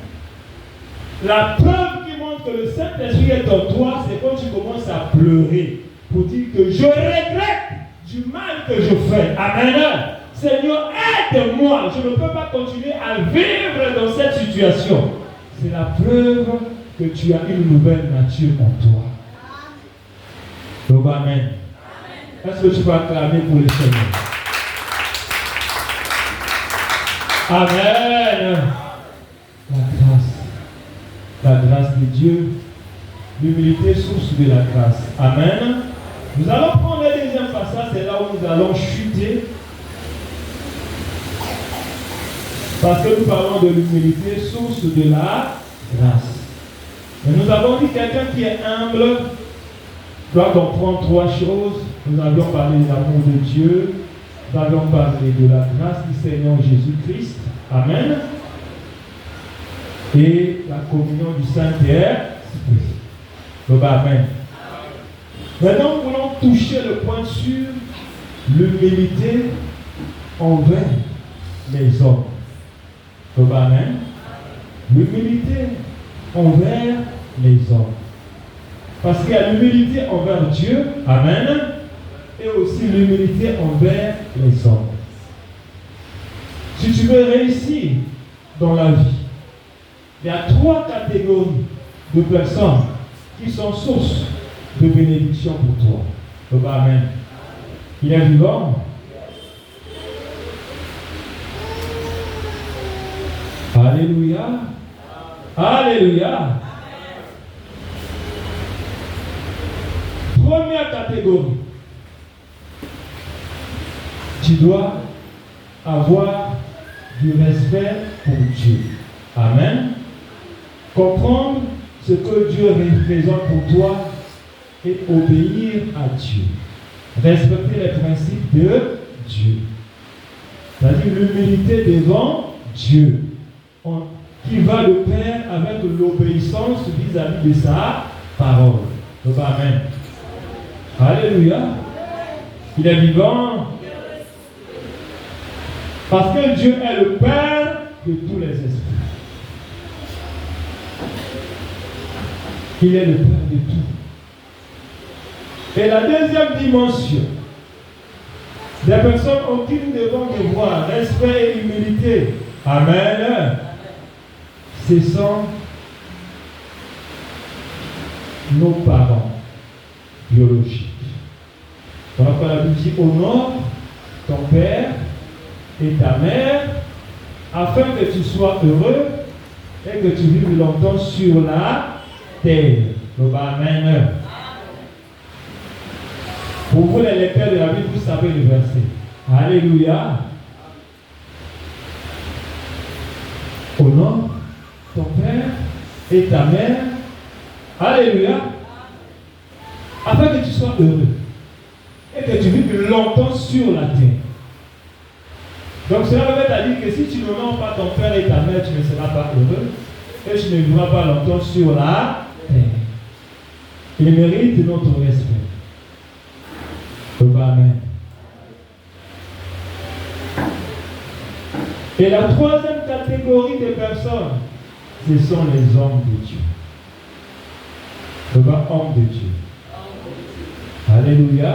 La preuve qui montre que le Saint-Esprit est en toi, c'est quand tu commences à pleurer pour dire que je regrette du mal que je fais. Amen. Seigneur, aide-moi. Je ne peux pas continuer à vivre dans cette situation. C'est la preuve que tu as une nouvelle nature en toi. Donc, amen. Est-ce que tu peux acclamer pour le Seigneur? Amen. La grâce de Dieu, l'humilité, source de la grâce. Amen. Nous allons prendre le deuxième passage, c'est là où nous allons chuter. Parce que nous parlons de l'humilité, source de la grâce. Et nous avons dit quelqu'un qui est humble doit comprendre trois choses. Nous avions parlé de l'amour de Dieu. Nous avions parlé de la grâce du Seigneur Jésus-Christ. Amen. Et la communion du Saint-Esprit. Donc, amen. Maintenant, nous voulons toucher le point sur l'humilité envers les hommes. Amen. L'humilité envers les hommes. Parce qu'il y a l'humilité envers Dieu, amen, et aussi l'humilité envers les hommes. Si tu veux réussir dans la vie, il y a 3 catégories de personnes qui sont source de bénédiction pour toi. Amen. Il est vivant. Alléluia. Alléluia. Première catégorie. Tu dois avoir du respect pour Dieu. Amen. Comprendre ce que Dieu représente pour toi et obéir à Dieu. Respecter les principes de Dieu. C'est-à-dire l'humilité devant Dieu. Qui va de pair avec l'obéissance vis-à-vis de sa parole. Amen. Alléluia. Il est vivant. Parce que Dieu est le Père de tous les esprits. Il est le Père de tout. Et la deuxième dimension, des personnes en qui nous devons devoir respect et humilité. Amen. Ce sont nos parents biologiques. Donc la Bible dit honore ton père et ta mère afin que tu sois heureux et que tu vives longtemps sur la terre. Amen. Pour vous les lecteurs de la Bible, vous savez le verset. Alléluia. Honore ton père et ta mère. Alléluia. Afin que tu sois heureux et que tu vives longtemps sur la terre. Donc cela veut dire que si tu n'honores pas ton père et ta mère, tu ne seras pas heureux et tu ne vivras pas longtemps sur la terre. Il mérite notre respect. Amen. Et la troisième catégorie de personnes, ce sont les hommes de Dieu. Homme de Dieu. Alléluia.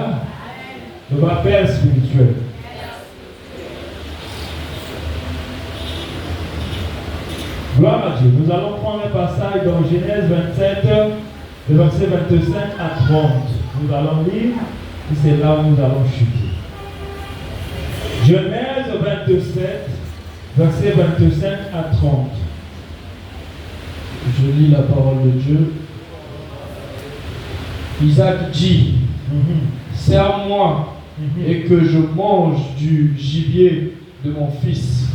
Père spirituel. Gloire à Dieu. Nous allons prendre un passage dans Genèse 27, le verset 25 à 30. Nous allons lire, et c'est là où nous allons chuter. Genèse 27, verset 25 à 30. Je lis la parole de Dieu. Isaac dit, serre-moi et que je mange du gibier de mon fils,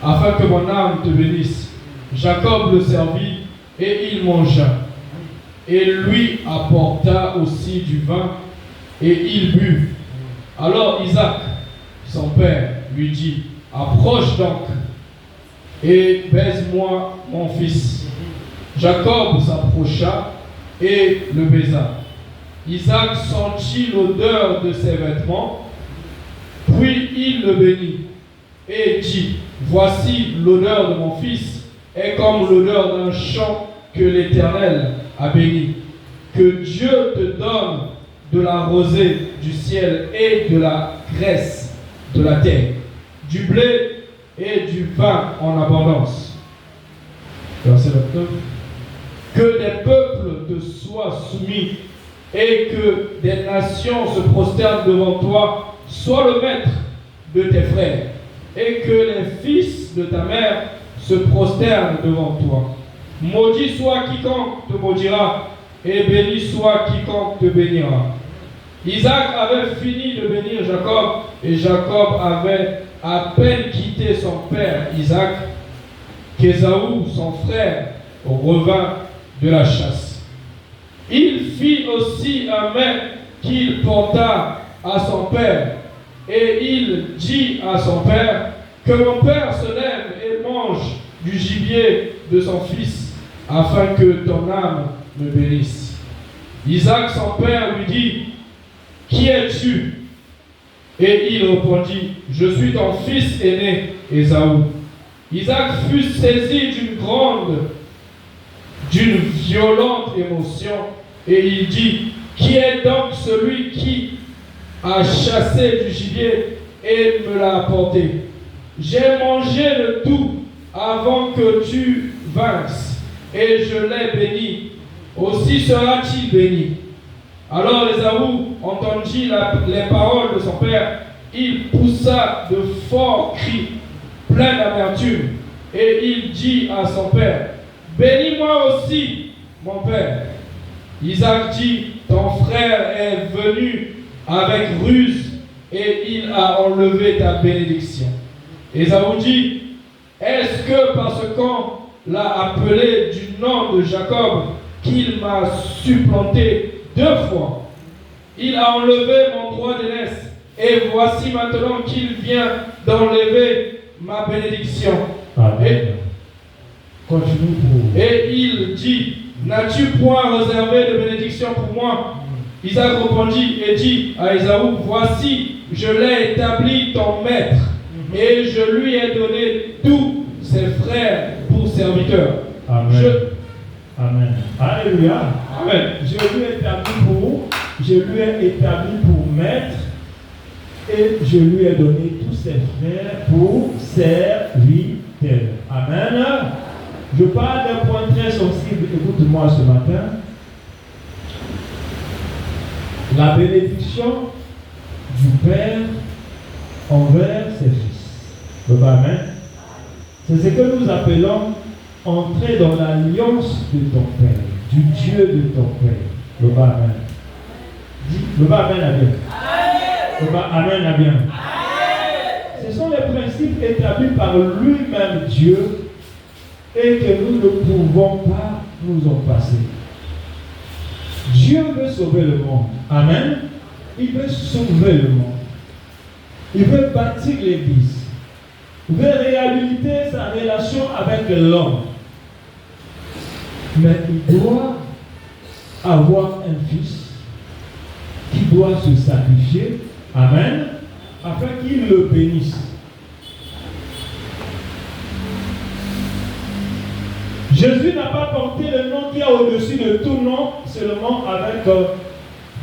afin que mon âme te bénisse. Jacob le servit et il mangea. Et lui apporta aussi du vin et il but. Alors Isaac, son père, lui dit, approche donc et baise-moi mon fils. Jacob s'approcha et le baisa. Isaac sentit l'odeur de ses vêtements, puis il le bénit et dit, voici l'odeur de mon fils est comme l'odeur d'un champ que l'Éternel a béni. Que Dieu te donne de la rosée du ciel et de la graisse de la terre, du blé et du vin en abondance. Verset 29. Que des peuples te soient soumis et que des nations se prosternent devant toi. Sois le maître de tes frères et que les fils de ta mère se prosternent devant toi. Maudit soit quiconque te maudira et béni soit quiconque te bénira. Isaac avait fini de bénir Jacob et Jacob avait à peine quitté son père Isaac qu'Ésaü, son frère, revint de la chasse. Il fit aussi un mets qu'il porta à son père et il dit à son père que mon père se lève et mange du gibier de son fils afin que ton âme me bénisse. Isaac son père lui dit, qui es-tu? Et il répondit, je suis ton fils aîné, Ésaü. Isaac fut saisi d'une violente émotion, et il dit, qui est donc celui qui a chassé du gibier et me l'a apporté? J'ai mangé le tout avant que tu vinsses, et je l'ai béni. Aussi sera-t-il béni. Alors Ésaü entendit les paroles de son père. Il poussa de forts cris, pleins d'amertume, et il dit à son père, bénis-moi aussi, mon père. Isaac dit, ton frère est venu avec ruse, et il a enlevé ta bénédiction. Ésaü dit, est-ce que parce qu'on l'a appelé du nom de Jacob qu'il m'a supplanté 2 fois? Il a enlevé mon droit d'aînesse, et voici maintenant qu'il vient d'enlever ma bénédiction. Amen. Continue pour... Et il dit, n'as-tu point réservé de bénédiction pour moi? Isaac répondit et dit à Ésaü, voici, je l'ai établi ton maître, et je lui ai donné tous ses frères pour serviteurs. Amen. Amen. Alléluia. Amen. Je lui ai établi pour maître, et je lui ai donné tous ses frères pour serviteurs. Amen. Je parle d'un point très sensible. Écoute-moi ce matin. La bénédiction du Père envers ses fils. Amen. C'est ce que nous appelons entrer dans l'alliance de ton Père, du Dieu de ton Père. Amen. Dis, Amen à bien. Amen à bien. Ce sont les principes établis par lui-même Dieu et que nous ne pouvons pas nous en passer. Dieu veut sauver le monde. Amen. Il veut sauver le monde. Il veut bâtir l'Église. Il veut réhabiliter sa relation avec l'homme. Mais il doit avoir un fils qui doit se sacrifier. Amen. Afin qu'il le bénisse. Jésus n'a pas porté le nom qui est au-dessus de tout nom, seulement avec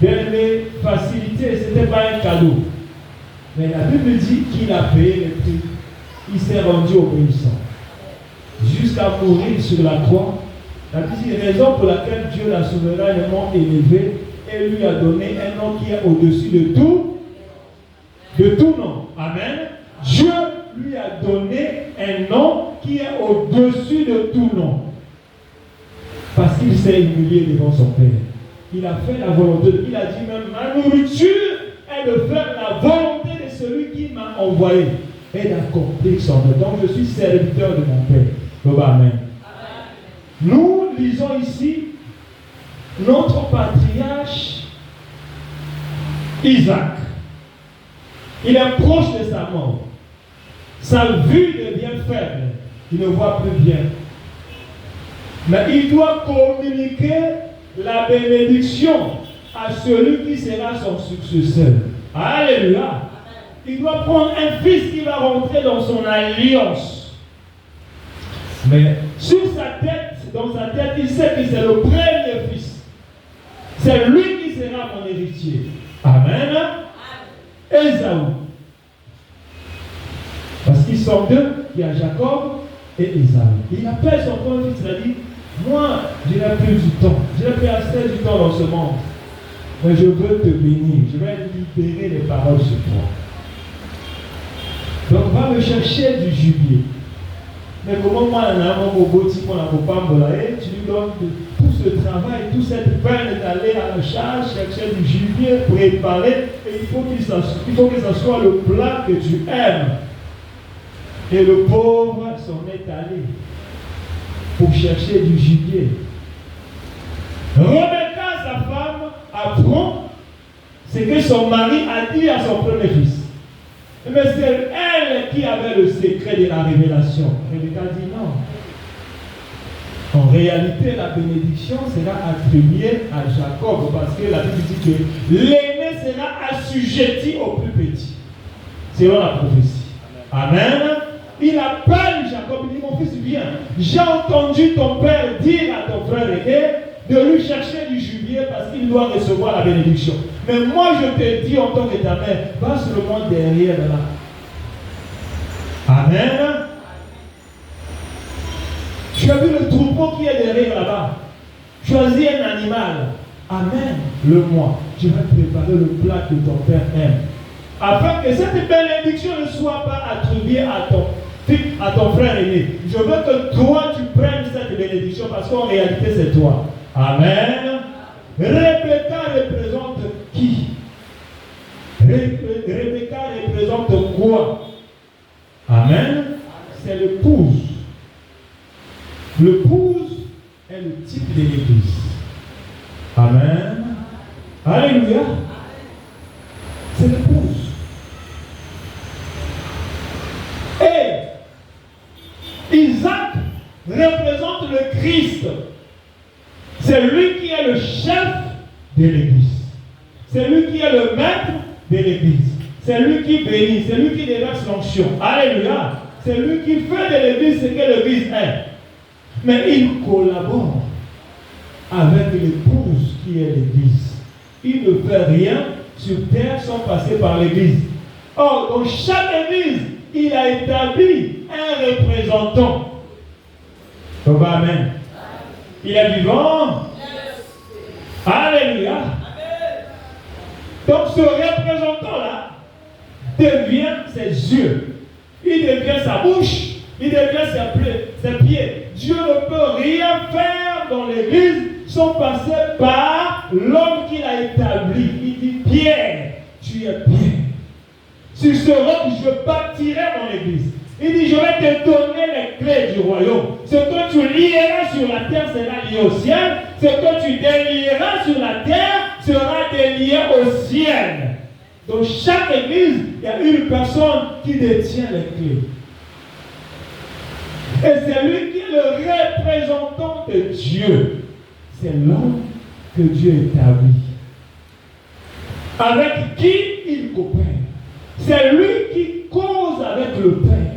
des facilités. Ce n'était pas un cadeau. Mais la Bible dit qu'il a payé le prix. Il s'est rendu obéissant. Jusqu'à mourir sur la croix. La raison pour laquelle Dieu l'a souverainement élevé et lui a donné un nom qui est au-dessus de tout nom. Amen. Dieu lui a donné un nom qui est au-dessus de tout nom. Parce qu'il s'est humilié devant son Père. Il a fait la volonté. Il a dit même, ma nourriture est de faire la volonté de celui qui m'a envoyé et d'accomplir son œuvre. Donc je suis serviteur de mon Père. Amen. Nous lisons ici notre patriarche Isaac. Il est proche de sa mort. Sa vue devient faible. Il ne voit plus bien. Mais il doit communiquer la bénédiction à celui qui sera son successeur. Alléluia. Il doit prendre un fils qui va rentrer dans son alliance. Mais sur sa tête, dans sa tête, il sait que c'est le premier fils. C'est lui qui sera mon héritier. Amen. Ésaü. Parce qu'ils sont deux, il y a Jacob et Ésaü. Il appelle son premier fils, il a dit, moi, je n'ai plus du temps. Je n'ai plus assez du temps dans ce monde. Mais je veux te bénir. Je vais libérer les paroles sur toi. Donc, va me chercher du gibier. Mais comment moi, tu lui donnes tout ce travail, toute cette peine d'aller à la charge, chercher du gibier, préparer, et il faut que ça soit le plat que tu aimes. Et le pauvre s'en est allé pour chercher du gibier. Rebecca, sa femme, apprend ce que son mari a dit à son premier fils. Mais c'est elle qui avait le secret de la révélation. Rebecca dit non. En réalité, la bénédiction sera attribuée à Jacob parce que la Bible dit que l'aîné sera assujetti au plus petit. selon la prophétie. Amen. Il appelle Jacob, il dit, mon fils, viens. J'ai entendu ton père dire à ton frère aîné de lui chercher du gibier parce qu'il doit recevoir la bénédiction. Mais moi, je te dis en tant que ta mère, va seulement derrière là. Amen. Tu as vu le troupeau qui est derrière là-bas. Choisis un animal. Amen. Le moi. Je vais préparer le plat que ton père aime. Afin que cette bénédiction ne soit pas attribuée à ton frère aîné. Je veux que toi, tu prennes cette bénédiction parce qu'en réalité, c'est toi. Amen. Rebecca représente qui? Rebecca représente quoi? Amen. C'est l'épouse. L'épouse est le type de l'église. Amen. Alléluia. C'est l'épouse. Et Isaac représente le Christ. C'est lui qui est le chef de l'église. C'est lui qui est le maître de l'église. C'est lui qui bénit. C'est lui qui déverse l'onction. Alléluia. C'est lui qui fait de l'église ce que l'église est. Mais il collabore avec l'épouse qui est l'église. Il ne fait rien sur terre sans passer par l'église. Or, dans chaque église, il a établi un représentant. Amen. Il est vivant. Alléluia. Donc ce représentant-là devient ses yeux. Il devient sa bouche. Il devient ses pieds. Dieu ne peut rien faire dans l'église sans passer par l'homme qu'il a établi. Il dit, Pierre, tu es Pierre. Sur ce roc, je bâtirai mon église. Il dit, je vais te donner les clés du royaume. Ce que tu lieras sur la terre sera lié au ciel. Ce que tu délieras sur la terre sera délié au ciel. Dans chaque église, il y a une personne qui détient les clés. Et c'est lui qui est le représentant de Dieu. C'est l'homme que Dieu établit. Avec qui il coopère. C'est lui qui cause avec le Père,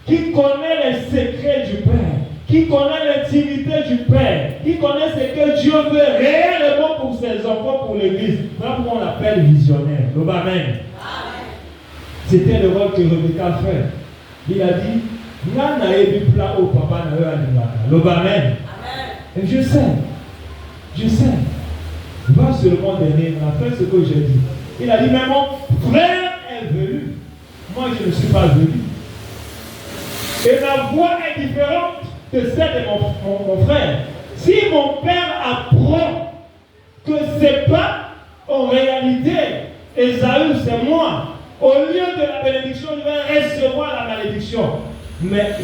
qui connaît les secrets du Père, qui connaît l'intimité du Père, qui connaît ce que Dieu veut réellement pour ses enfants, pour l'église. Voilà pourquoi on l'appelle visionnaire. Amen. C'était le rôle que Rebecca fait. Il a dit, Nana est du plat au papa n'a eu à Amen. Et je sais. Va seulement derrière, il a fait ce que j'ai dit. Il a dit, mais mon frère est venu. Moi, je ne suis pas venu. Et ma voix est différente de celle de mon frère. Si mon père apprend que ce n'est pas en réalité Esaü, c'est moi, au lieu de la bénédiction, il va recevoir la malédiction. Mais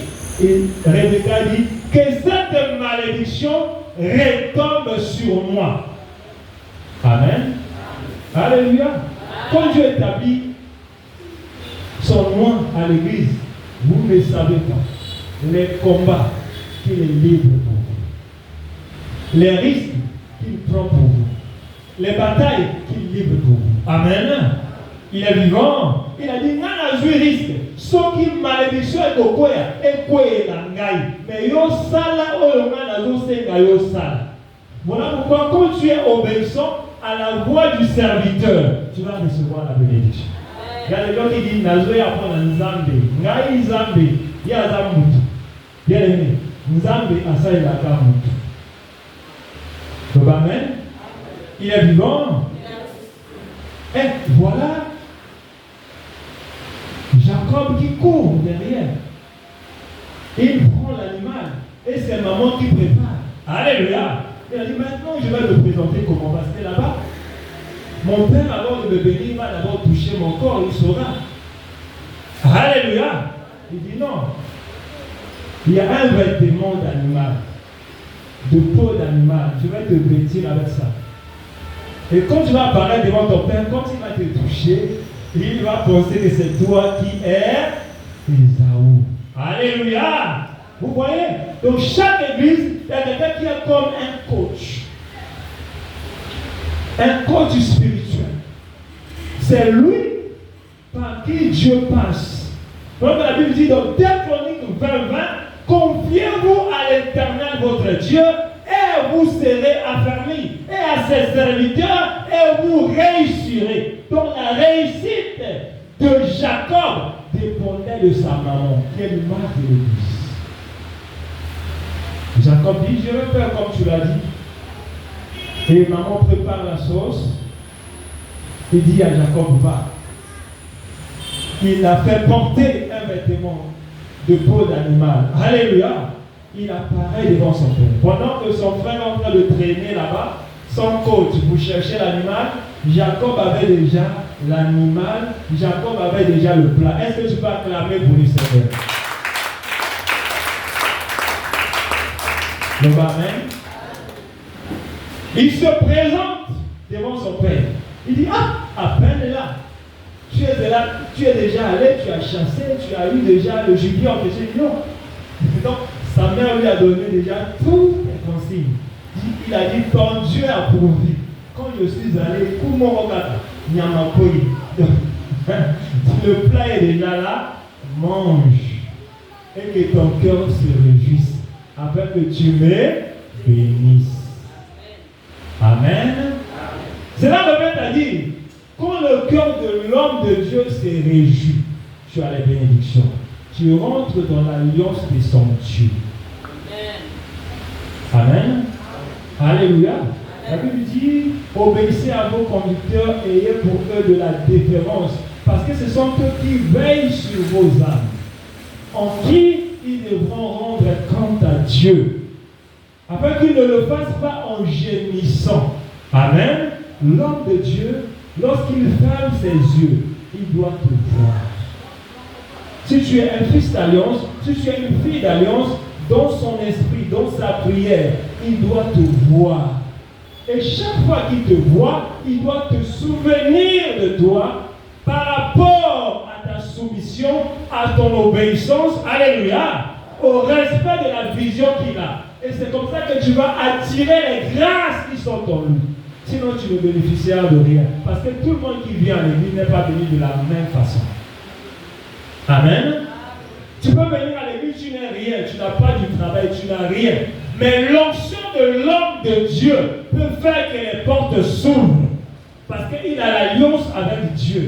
Rebecca dit que cette malédiction retombe sur moi. Amen. Alléluia. Quand Dieu établit son nom à l'église, vous ne savez pas les combats qu'il est libre pour vous, les risques qu'il prend pour vous, les batailles qu'il livre pour vous. Amen. Il est vivant. Il a dit, nana joué risque. Ce qui malédiction est au quoi et quoi est la ngaï. Mais yo sala o ngana zo senga yo sala. Voilà pourquoi quand tu es obéissant à la voix du serviteur, tu vas recevoir la bénédiction. Il y a des gens qui disent, Nazoé apprend un Nzambe. Ngaï Nzambe, il y a Zambutu. Bien aimé, Nzambe a ça et la Kamutu. Donc amen. Il est vivant. Et voilà Jacob qui court derrière. Il prend l'animal. Et c'est maman qui prépare. Alléluia. Il a dit, maintenant je vais me présenter comment. Parce que là-bas, mon père, avant de me bénir, va d'abord toucher mon corps, il saura. Alléluia. Il dit non. Il y a un vêtement d'animal, de peau d'animal. Je vais te vêtir avec ça. Et quand tu vas apparaître devant ton père, quand il va te toucher, il va penser que c'est toi qui es Esaü. Alléluia. Vous voyez? Donc chaque église, il y a quelqu'un qui est comme un coach. Un coach spirituel. C'est lui par qui Dieu passe. Donc la Bible dit dans 2 Chroniques 20, confiez-vous à l'Éternel votre Dieu et vous serez affermis, et à ses serviteurs et vous réussirez. Donc la réussite de Jacob dépendait de sa maman, qui est l'image de l'Église. Jacob dit, je vais faire comme tu l'as dit. Et maman prépare la sauce. Il dit à Jacob, va. Il a fait porter un vêtement de peau d'animal. Alléluia. Il apparaît devant son père. Pendant que son frère est en train de traîner là-bas, son coach pour chercher l'animal, Jacob avait déjà l'animal, Jacob avait déjà le plat. Est-ce que tu peux acclamer pour le Seigneur? Le Amen. Il se présente devant son père. Il dit, à peine là. Tu es déjà allé, tu as chassé, tu as eu déjà le gibier en péché. Non. Donc, sa mère lui a donné déjà toutes les consignes. Il a dit, ton Dieu a pourvu. Quand je suis allé, le plat est déjà là, mange. Et que ton cœur se réjouisse. Afin que tu me bénisses. Amen. Cela revient à dire, quand le cœur de l'homme de Dieu se réjouit, tu as les bénédictions. Tu rentres dans l'alliance de son Dieu. Amen. Alléluia. La Bible dit, obéissez à vos conducteurs et ayez pour eux de la déférence, parce que ce sont eux qui veillent sur vos âmes, en qui ils devront rendre compte à Dieu, afin qu'ils ne le fassent pas en gémissant. Amen. L'homme de Dieu, lorsqu'il ferme ses yeux, il doit te voir. Si tu es un fils d'alliance, si tu es une fille d'alliance, dans son esprit, dans sa prière, il doit te voir. Et chaque fois qu'il te voit, il doit te souvenir de toi par rapport à ta soumission, à ton obéissance, alléluia, au respect de la vision qu'il a. Et c'est comme ça que tu vas attirer les grâces qui sont en lui. Sinon, tu ne bénéficieras de rien. Parce que tout le monde qui vient à l'église n'est pas venu de la même façon. Amen. Tu peux venir à l'église, tu n'as rien, tu n'as pas du travail, tu n'as rien. Mais l'onction de l'homme de Dieu peut faire que les portes s'ouvrent. Parce qu'il a l'alliance avec Dieu.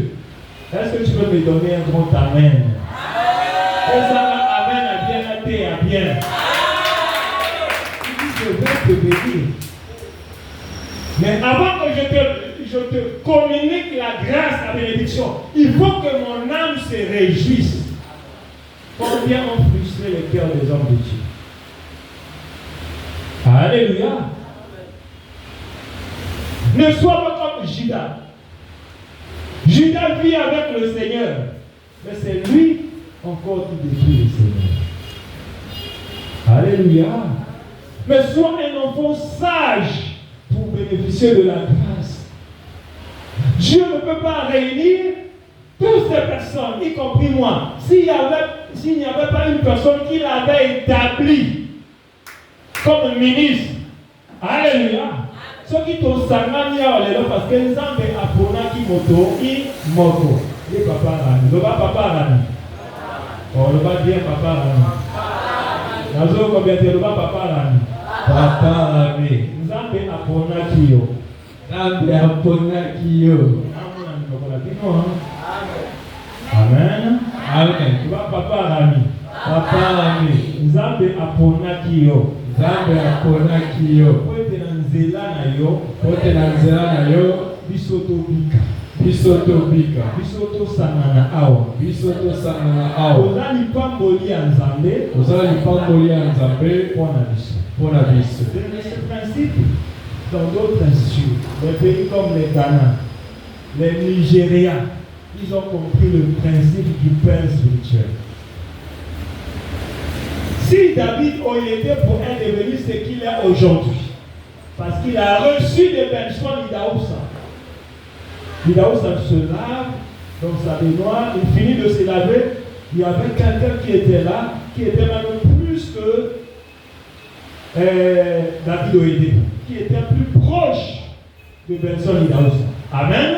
Est-ce que tu peux me donner un grand amen? Et ça va, amen à bien, à bien, à bien. Il dit, je vais te bénir. Mais avant que je te communique la grâce, la bénédiction, il faut que mon âme se réjouisse. Combien ont frustré le cœur des hommes de Dieu? Alléluia. Ne sois pas comme Judas. Judas vit avec le Seigneur, mais c'est lui encore qui détruit le Seigneur. Alléluia. Mais sois un enfant sage pour bénéficier de la grâce. Dieu ne peut pas réunir toutes ces personnes, y compris moi, s'il n'y avait pas une personne qui l'avait établi comme ministre. Alléluia. Ce qui t'ont sangani parce que les hommes apprennent qui moto, qui moto. Les papa rani. Le papa rani. Oh, le papa bien papa rani. Nazo combien de le papa rani. Papa rani. Nous avons apprennent qui yo. Nous apprennent qui yo. Amen. Amen. Tu vas papa rami. Papa rami. Nous avons apprennent qui yo. Zambe apona kiyo. Pote na nzela na yo. Pote na nzela na yo. Bisoto bika. Bisoto bika. Bisoto sanana awa. Bisoto sanana awa. Ozali pamboli ya Nzambe. Ozali pamboli ya Nzambe. Pona biso. Pona biso. Ce principe dans d'autres instituts, les pays comme les Ghana, les Nigeria, ils ont compris le principe du Père spirituel. Si David aurait été pour un devenu ce qu'il est aujourd'hui, parce qu'il a reçu des benchmarks d'Idaoussa. L'Idaoussa se lave dans sa baignoire, il finit de se laver. Il y avait quelqu'un qui était là, qui était même plus que David Oyedepo, qui était plus proche de Benson Idaoussa. Amen.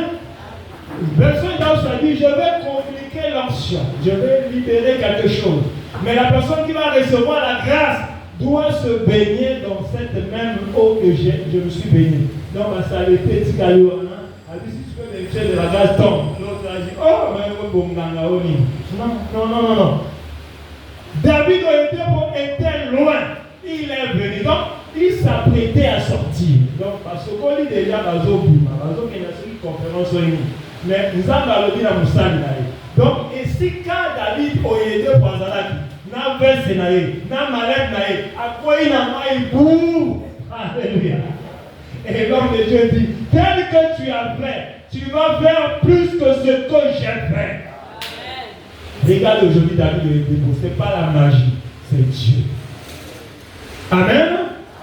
Personne d'autre dit, je vais communiquer l'onction, je vais libérer quelque chose. Mais la personne qui va recevoir la grâce doit se baigner dans cette même eau que je me suis baigné. Donc, ma saleté, si tu peux vérifier de la grâce tombe. L'autre a dit, oh, non. David était loin. Il est venu. Donc, il s'apprêtait à sortir. Donc, parce qu'on dit déjà, qui n'a pas conférence au Uni. Mais nous avons dit à Moussali. Donc, et si quand David a été pour n'a versé n'a malade à quoi il n'a pas eu pour. Alléluia. Et l'homme de Dieu dit, tel que tu as fait, tu vas faire plus que ce que j'ai fait. Regarde aujourd'hui David le dépôt, ce n'est pas la magie, c'est Dieu. Amen.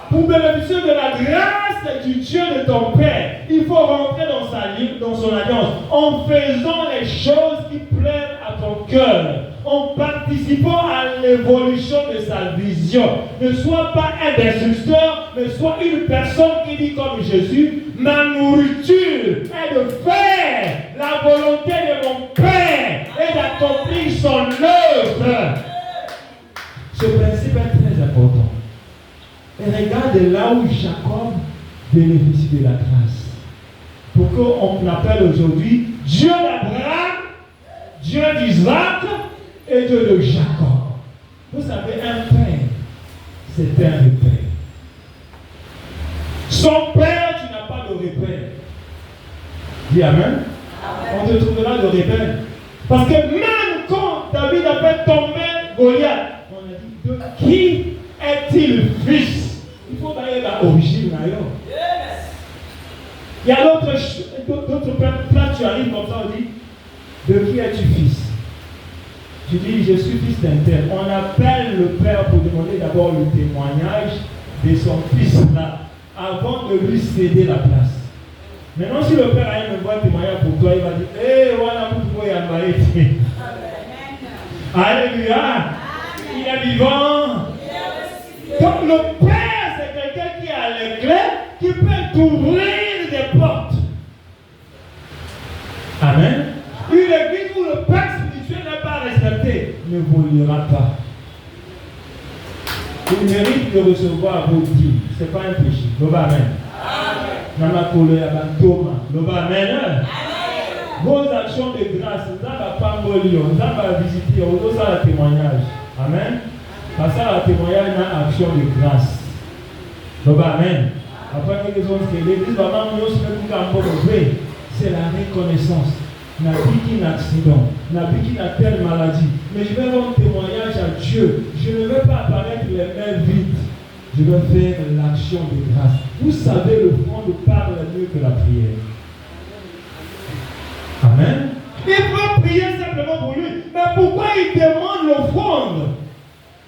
Pour bénéficier de la grâce du Dieu de ton Père, il faut rentrer dans son alliance en faisant les choses qui plaisent à ton cœur, en participant à l'évolution de sa vision. Ne sois pas un destructeur, mais sois une personne qui dit comme Jésus, ma nourriture est de faire la volonté de mon Père et d'accomplir son œuvre. Ce principe est très important. Et regarde là où Jacob bénéficie de la grâce. Pour qu'on appelle aujourd'hui Dieu d'Abraham, Dieu d'Isaac et Dieu de Jacob. Vous savez, un père, c'est un repère. Son père, tu n'as pas de repère. Dis Amen. On te trouvera de repère. Parce que même quand David a fait tomber Goliath, on a dit, de qui est-il fils? Il faut aller à l'origine d'ailleurs. Il y a d'autres plats, tu arrives comme ça, on dit, de qui es-tu fils? Tu dis, je suis fils d'un père. On appelle le père pour demander d'abord le témoignage de son fils là, avant de lui céder la place. Maintenant, si le père a un bon témoignage pour toi, il va dire, hé, voilà, vous pouvez y aller. Alléluia. Il est vivant. Donc le père, c'est quelqu'un qui a les clés, qui peut t'ouvrir des portes. Amen. Une église où le père spirituel n'est pas respecté ne volera pas. Il mérite de recevoir vos dîmes. Ce n'est pas un péché. Amen. Amen. Vos actions de grâce, vous avez pas moli, vous avez visité, vous avez un témoignage. Amen. Parce que le témoignage est une action de grâce. Amen. Après, l'église va m'amener c'est la reconnaissance. N'a pas qu'un accident, n'a pas qu'une telle maladie. Mais je vais rendre témoignage à Dieu. Je ne vais pas apparaître les mains vides. Je vais faire l'action de grâce. Vous savez, le front parle mieux que la prière. Amen. Il faut prier simplement pour lui. Mais pourquoi il demande l'offrande?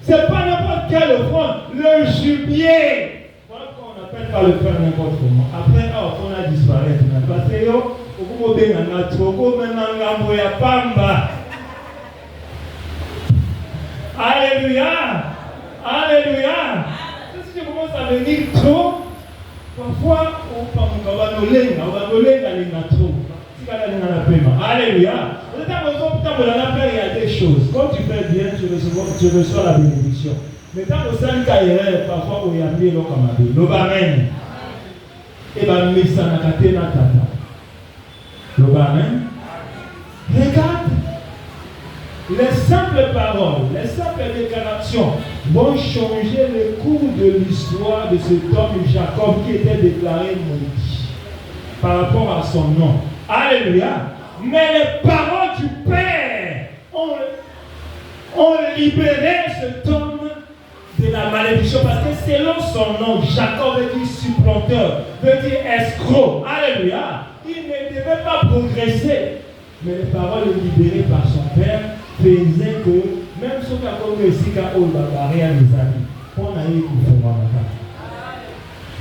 Ce n'est pas n'importe quelle offrande. Le gibier. Voilà qu'on n'appelle pas le Père n'importe comment. Après, on a disparu. Parce que alléluia. Alléluia. Si je commence à venir trop, parfois on va nous lenga trop. Alléluia. Il y a des choses. Quand tu fais bien, tu reçois la bénédiction. Mais quand au sein de parfois il y a des gens comme Amen. Et bien, mais ça n'a pas été tata. Amen. Regarde. Les simples paroles, les simples déclarations vont changer le cours de l'histoire de cet homme Jacob qui était déclaré maudit par rapport à son nom. Alléluia. Mais les paroles du Père ont libéré cet homme de la malédiction parce que selon son nom, Jacob veut dire supplanteur, veut dire escroc. Alléluia. Il ne devait pas progresser. Mais les paroles libérées par son Père faisaient que même si on a connu ici qu'à Olbabaré à nos amis, on a eu une fois.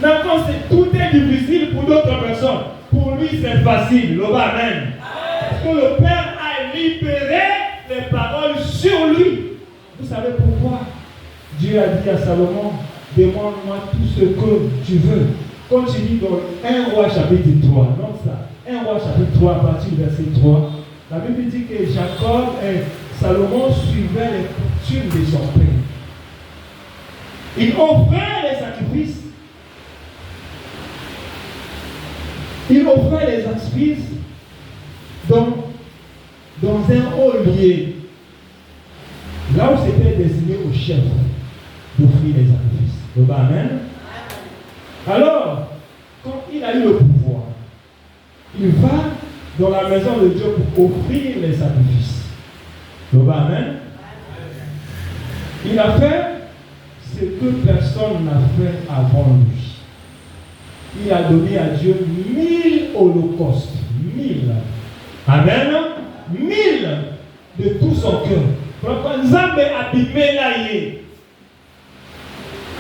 Maintenant, tout est difficile pour d'autres personnes. Pour lui, c'est facile. Amen. Parce que le Père a libéré les paroles sur lui. Vous savez pourquoi? Dieu a dit à Salomon, demande-moi tout ce que tu veux. Quand tu dis dans 1 Roi chapitre 3, non ça. 1 Roi chapitre 3, à partir du verset 3, la Bible dit que Jacob et Salomon suivaient les coutumes de son père. Il offrait les sacrifices. Il offrait les sacrifices dans un haut lieu, là où c'était destiné au chef d'offrir les sacrifices. Amen. Alors, quand il a eu le pouvoir, il va dans la maison de Dieu pour offrir les sacrifices. Amen. Il a fait ce que personne n'a fait avant lui. Il a donné à Dieu 1000 holocaustes. 1000. Amen. 1000 de tout son cœur.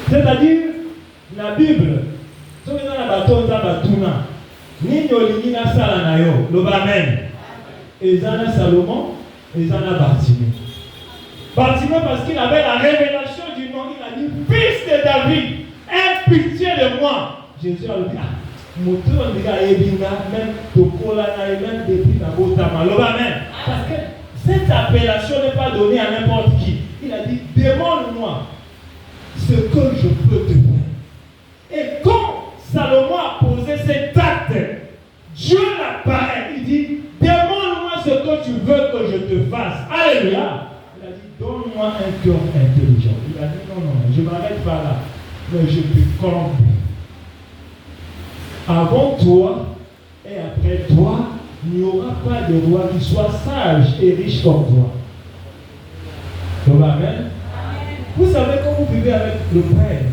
C'est-à-dire, la Bible, Amen. Ezana Salomon, Ezana Bartimée. Bartimée parce qu'il avait la révélation du nom, il a dit, fils de David, aie pitié de moi. Jésus a dit, moteur de même Tokola, même depuis Nabotama. Amen. Parce que cette appellation n'est pas donnée à n'importe qui. Il a dit, demande-moi ce que je peux te faire. Et quand Salomon a posé cet acte, Dieu l'apparaît. Il dit, demande-moi ce que tu veux que je te fasse. Alléluia. Il a dit, donne-moi un cœur intelligent. Il a dit, non, je ne m'arrête pas là. Mais je te corromps. Avant toi et après toi, il n'y aura pas de roi qui soit sage et riche comme toi. Donc, amen. Vous savez, quand vous vivez avec le Père,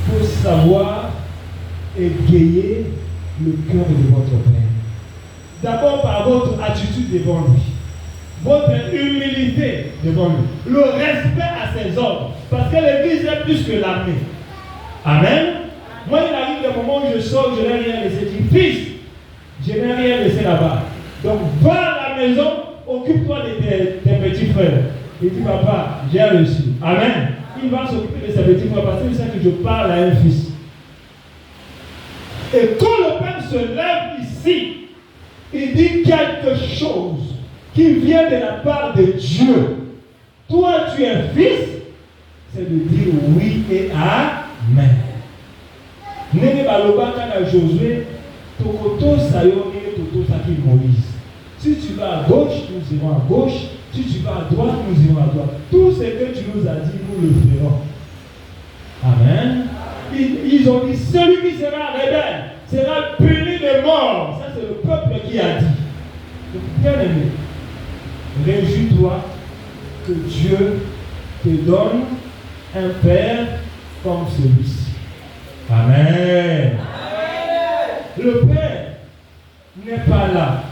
il faut savoir égayer le cœur de votre Père. D'abord par votre attitude devant lui, votre humilité devant lui, le respect à ses ordres, parce que l'Église est plus que l'armée. Amen. Moi, il arrive des moments où je sors, je n'ai rien laissé. Je dis, fils, je n'ai rien laissé là-bas. Donc, va à la maison, occupe-toi de tes petits frères. Il dit, papa, j'ai reçu. Amen. Il va s'occuper de ses petits frères parce que c'est ça que je parle à un fils. Et quand le Père se lève ici, il dit quelque chose qui vient de la part de Dieu. Toi, tu es fils, c'est de dire oui et amen. Nene balobaka na Josué, tokoto sayone toto saki Moïse. Si tu vas à gauche, nous irons à gauche. Si tu vas à droite, nous irons à droite. Tout ce que tu nous as dit, nous le ferons. Amen. Ils ont dit, celui qui sera rebelle sera puni de mort. Ça, c'est le peuple qui a dit. Donc, bien aimé, réjouis-toi que Dieu te donne un Père comme celui-ci. Amen. Le Père n'est pas là.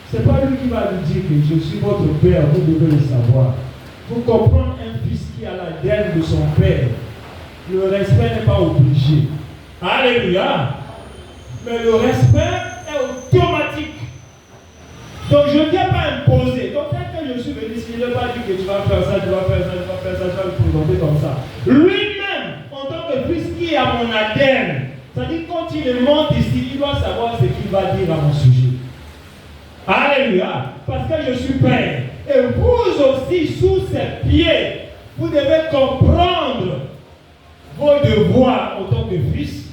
Ce n'est pas lui qui va nous dire que je suis votre Père, vous devez le savoir. Vous comprenez un fils qui a la denne de son Père. Le respect n'est pas obligé. Alléluia. Mais le respect est automatique. Donc je ne viens pas imposer. Donc quand je suis venu ici, je ne vais pas dire que tu vas faire ça, tu vas faire ça, tu vas faire ça, tu vas le présenter comme ça. Lui-même, en tant que fils qui a mon ADN, c'est-à-dire quand il monte ici, il doit savoir ce qu'il va dire à mon sujet. Alléluia. Parce que je suis Père. Et vous aussi, sous ses pieds, vous devez comprendre vos devoirs en tant que fils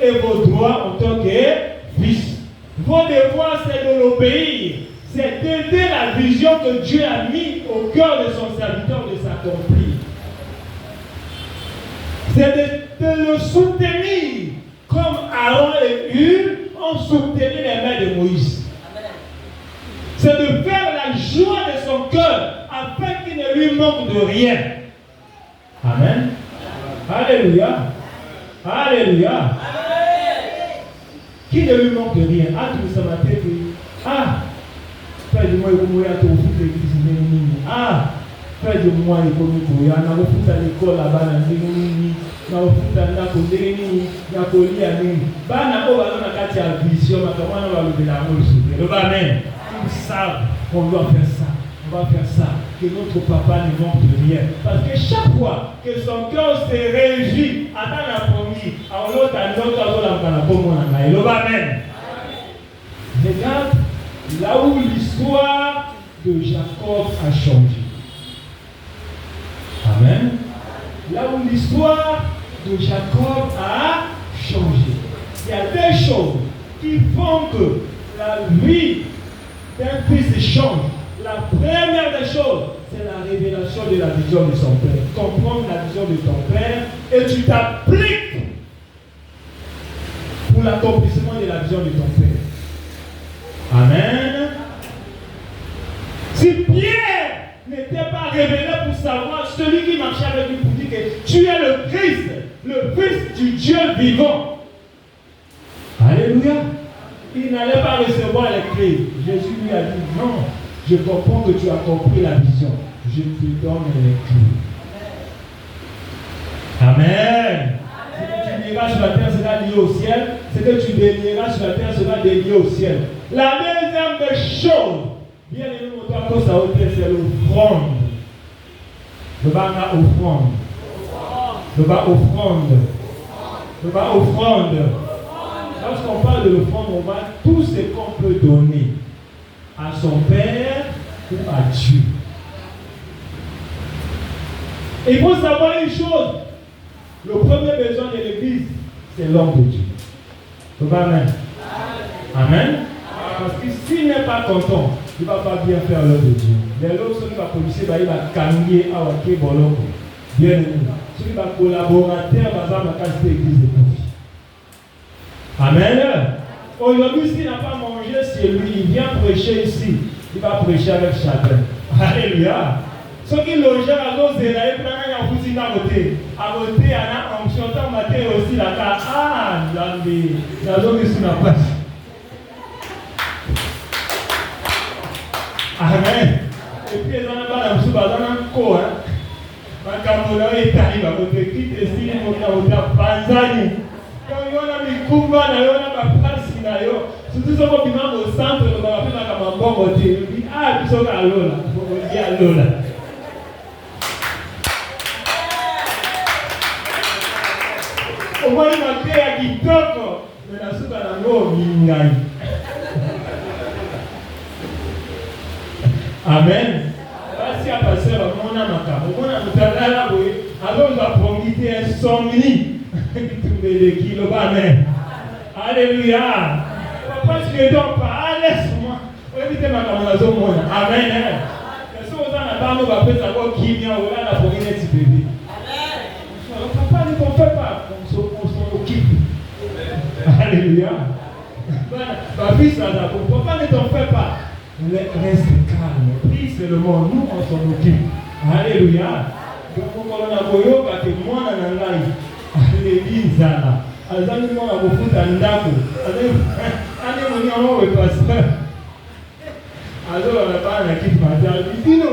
et vos droits en tant que fils. Vos devoirs, c'est de l'obéir. C'est d'aider la vision que Dieu a mise au cœur de son serviteur de s'accomplir. C'est de le soutenir comme Aaron et Hur ont soutenu les mains de Moïse. C'est de faire la joie de son cœur afin qu'il ne lui manque de rien. Amen. Alléluia. Alléluia. Amen. Qui ne lui manque de rien. Ah, tout ça m'a fait. Ah, fais de moi, il à ton fils l'église. Ah, fais de moi, il faut y a un fils à l'école là-bas. Na ofuta na kodeni na kolia nini bana o bana kati ya vision makamana ba lobela mo le amen. Ils savent qu'on doit faire ça, on va faire ça, que notre papa ne manque de rien. Parce que chaque fois que son cœur se réjouit, attends la promis, à l'autre à l'autre à l'autre à l'autre amen. Regarde là où l'histoire de Jacob a changé. Amen. Là où l'histoire de Jacob a changé. Il y a des choses qui font que la vie d'un fils change. La première des choses, c'est la révélation de la vision de son père. Comprendre la vision de ton père et tu t'appliques pour l'accomplissement de la vision de ton père. Amen. Si Pierre n'était pas révélé pour savoir, celui qui marchait avec lui pour dire que tu es le Christ, le Fils du Dieu vivant. Alléluia. Il n'allait pas recevoir les clés. Jésus lui a dit non, je comprends que tu as compris la vision. Je te donne les clés. Amen. Ce que tu liras sur la terre sera lié au ciel. Ce que tu délieras sur la terre sera délié au ciel. La deuxième des choses, bien aimé, mon temps, ça c'est l'offrande. Le bas offrande. Le bas offrande. Le bas offrande. Lorsqu'on parle de l'offrande, on voit tout ce qu'on peut donner à son Père ou à Dieu. Il faut savoir une chose. Le premier besoin de l'Église, c'est l'homme de Dieu. Amen. Amen. Parce que s'il n'est pas content, il ne va pas bien faire l'œuvre de Dieu. Les autres, ceux qui vont produire, il va camiller à Waké Boloko. Bien aimé. Ceux qui vont collaborateur, dans la case de l'Église de profit. Amen. Aujourd'hui, s'il n'a pas mangé chez lui, il vient prêcher ici. Il va prêcher avec chacun. Alléluia. Ceux qui logent à l'eau, c'est là, ils prennent un foutu à côté. À côté, il y a un chanteur matin aussi là. Ah, la zone est sous la place. Amen. Et puis, ils ont pas la soupe, ils ont un corps. Un Camerounais est arrivé à côté. Qui te dit, il y a un Panzani. Quand il y a un Mikumba, il y a un place. Surtout si on vient au centre, on va faire comme un bon côté. Il dit, ah, puis on va à l'eau là. On dit à l'eau là. Au moins, il m'a fait à Kitoko. Mais la soupe à la l'eau, il y a. Amen. Si à passer, on a ma carte. On a un talent, alors on va profiter un somni. Tu mets des kilos, amen. Alléluia. Papa, je ne dors pas. Laisse-moi. On va éviter ma camarade au monde. Amen. Mais si on a pas, on va faire savoir qui vient. On va la pour une petite bébé. Amen. Papa, ne t'en fais pas. On s'en occupe. Alléluia. Ma fille, ça va. Papa, ne t'en fais pas. Reste calme. Prie seulement. Nous, on s'en occupe. Alléluia. Donc, on a voyé que moi, on a un Alléluia. Azali mwana kufuta ndako. Ane mwenye mwa pasteur. Azo la bana kitu matali. Dino,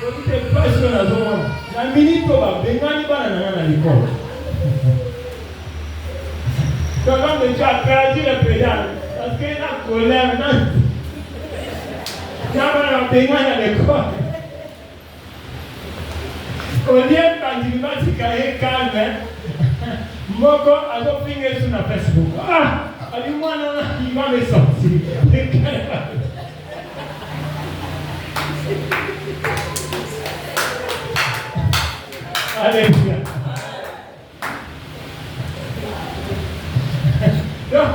wote passion na zoma. Na minito ba bengani bana na likolo. Quand on déjà perdu le pédale, parce que la colère non. N'a pas bengani à l'école. Au lieu de quand il va calme. Moko azopinga sur na Facebook. Ah, alimwana il va me sortir. Alléluia. Donc,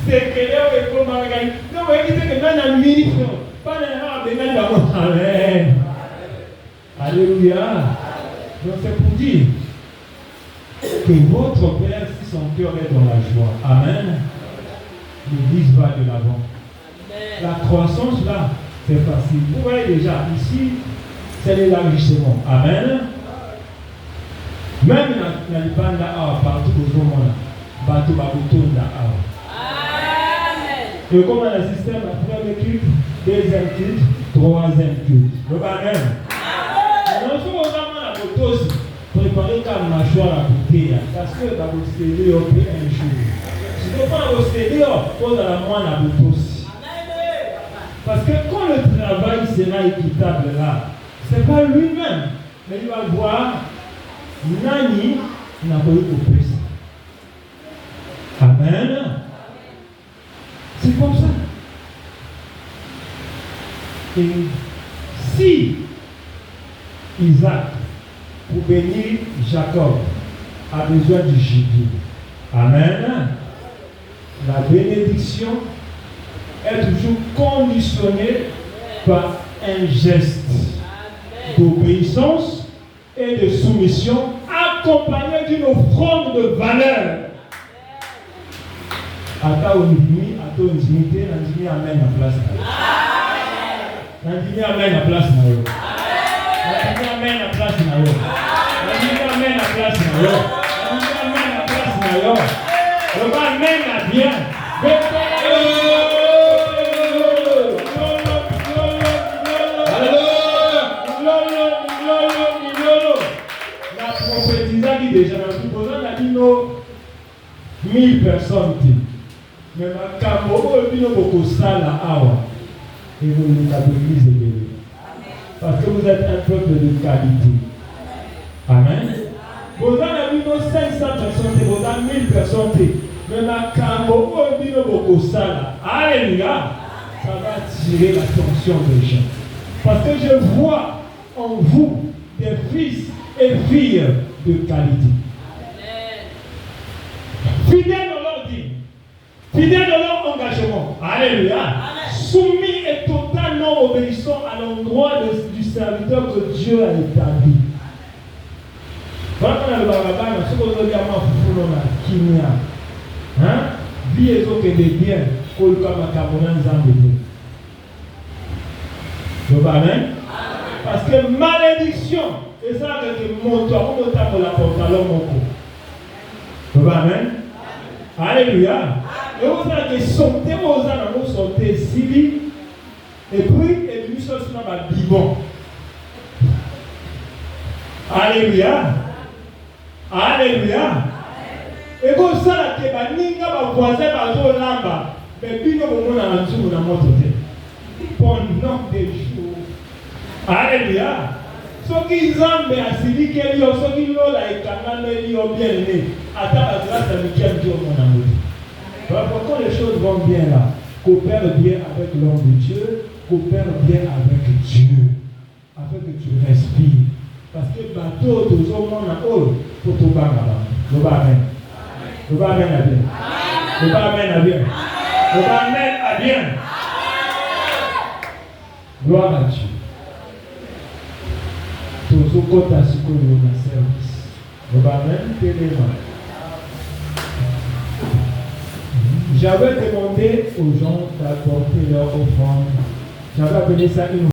c'est que là où est comme un gars. Non, mais il dit que dans la mission, pas dans la bengane d'abord. Amen. Alléluia. Donc c'est pour dire que votre Père, si son cœur est dans la joie, amen, l'Église va de l'avant. La croissance là, c'est facile. Vous voyez déjà, ici, c'est l'élargissement. Amen. Même dans les bandes là, partout au moment là, partout au là. Amen. Et comment le système, la première culte, deuxième culte, troisième culte. Le amen. Amen. Aussi. Préparez comme mâchoire à goûter, parce que dans votre CV, on peut un jour. Si vous pas votre CV, on a la moindre à goûter aussi. Parce que quand le travail sera équitable là, ce n'est pas lui-même, mais il va voir Nani n'a pas eu au plus. Amen. C'est comme ça. Et si Isaac, pour bénir Jacob, a besoin du gibier, amen, la bénédiction est toujours conditionnée par un geste d'obéissance et de soumission accompagné d'une offrande de valeur. Ata ondimi, ata ondimité, l'andimi amène la place na yo. L'andimi amène la place na yo. L'andimi amène la place na yo. L'andimi amène la place na yo. L'andimi amène la place na yo. Le bas amène la bien. La prophétisation déjà dans tout posant la dit nos 1000 personnes. Mais ma cambo, il y a beaucoup de salles à Awa. Et vous êtes à l'église de Dieu. Parce que vous êtes un peuple de qualité. Amen. Vous avez 500 personnes, vous avez 1000 personnes. Mais ma cambo, il y a beaucoup de salles. Alléluia. Ça va attirer l'attention des gens. Parce que je vois en vous des fils et filles de qualité. Fidèles dans leur dîme. Fidèles dans leur engagement. Alléluia. Soumis et totalement obéissants à l'endroit du serviteur que Dieu a établi. Voilà qu'on a le barabara, ce qu'on a dit à moi, hein? Vie et autres des biens, qu'on a camonan zambé. Amen. Parce que malédiction, et ça avec mon toit, on t'a pour la pantalon mon cou. Amen. Alléluia. Et vous avez sauté, vous avez sauté Sili, et puis, et lui, ça se nomme Bibon. Alléluia. Alléluia. Et vous savez que les voisins sont là, mais bien que vous avez un jour dans votre tête. Pendant des jours. Alléluia. Ceux qui zambent à Sili, ceux qui l'ont là et qui ont bien aimé, à ta grâce à Michel Dieu, mon amour. Quand les choses vont bien là, coopère bien avec l'homme de Dieu, coopère bien avec Dieu, afin que tu respires. Parce que bateau, tout le monde a haut, pour tout bas là-bas. Le bas amène. Le bas amène à bien. Le bas amène à bien. Le bas amène à bien. Gloire à Dieu. Tous au côté à ce que nous avons service. Le bas amène, téléma. J'avais demandé aux gens d'apporter leur offrande. J'avais appelé ça une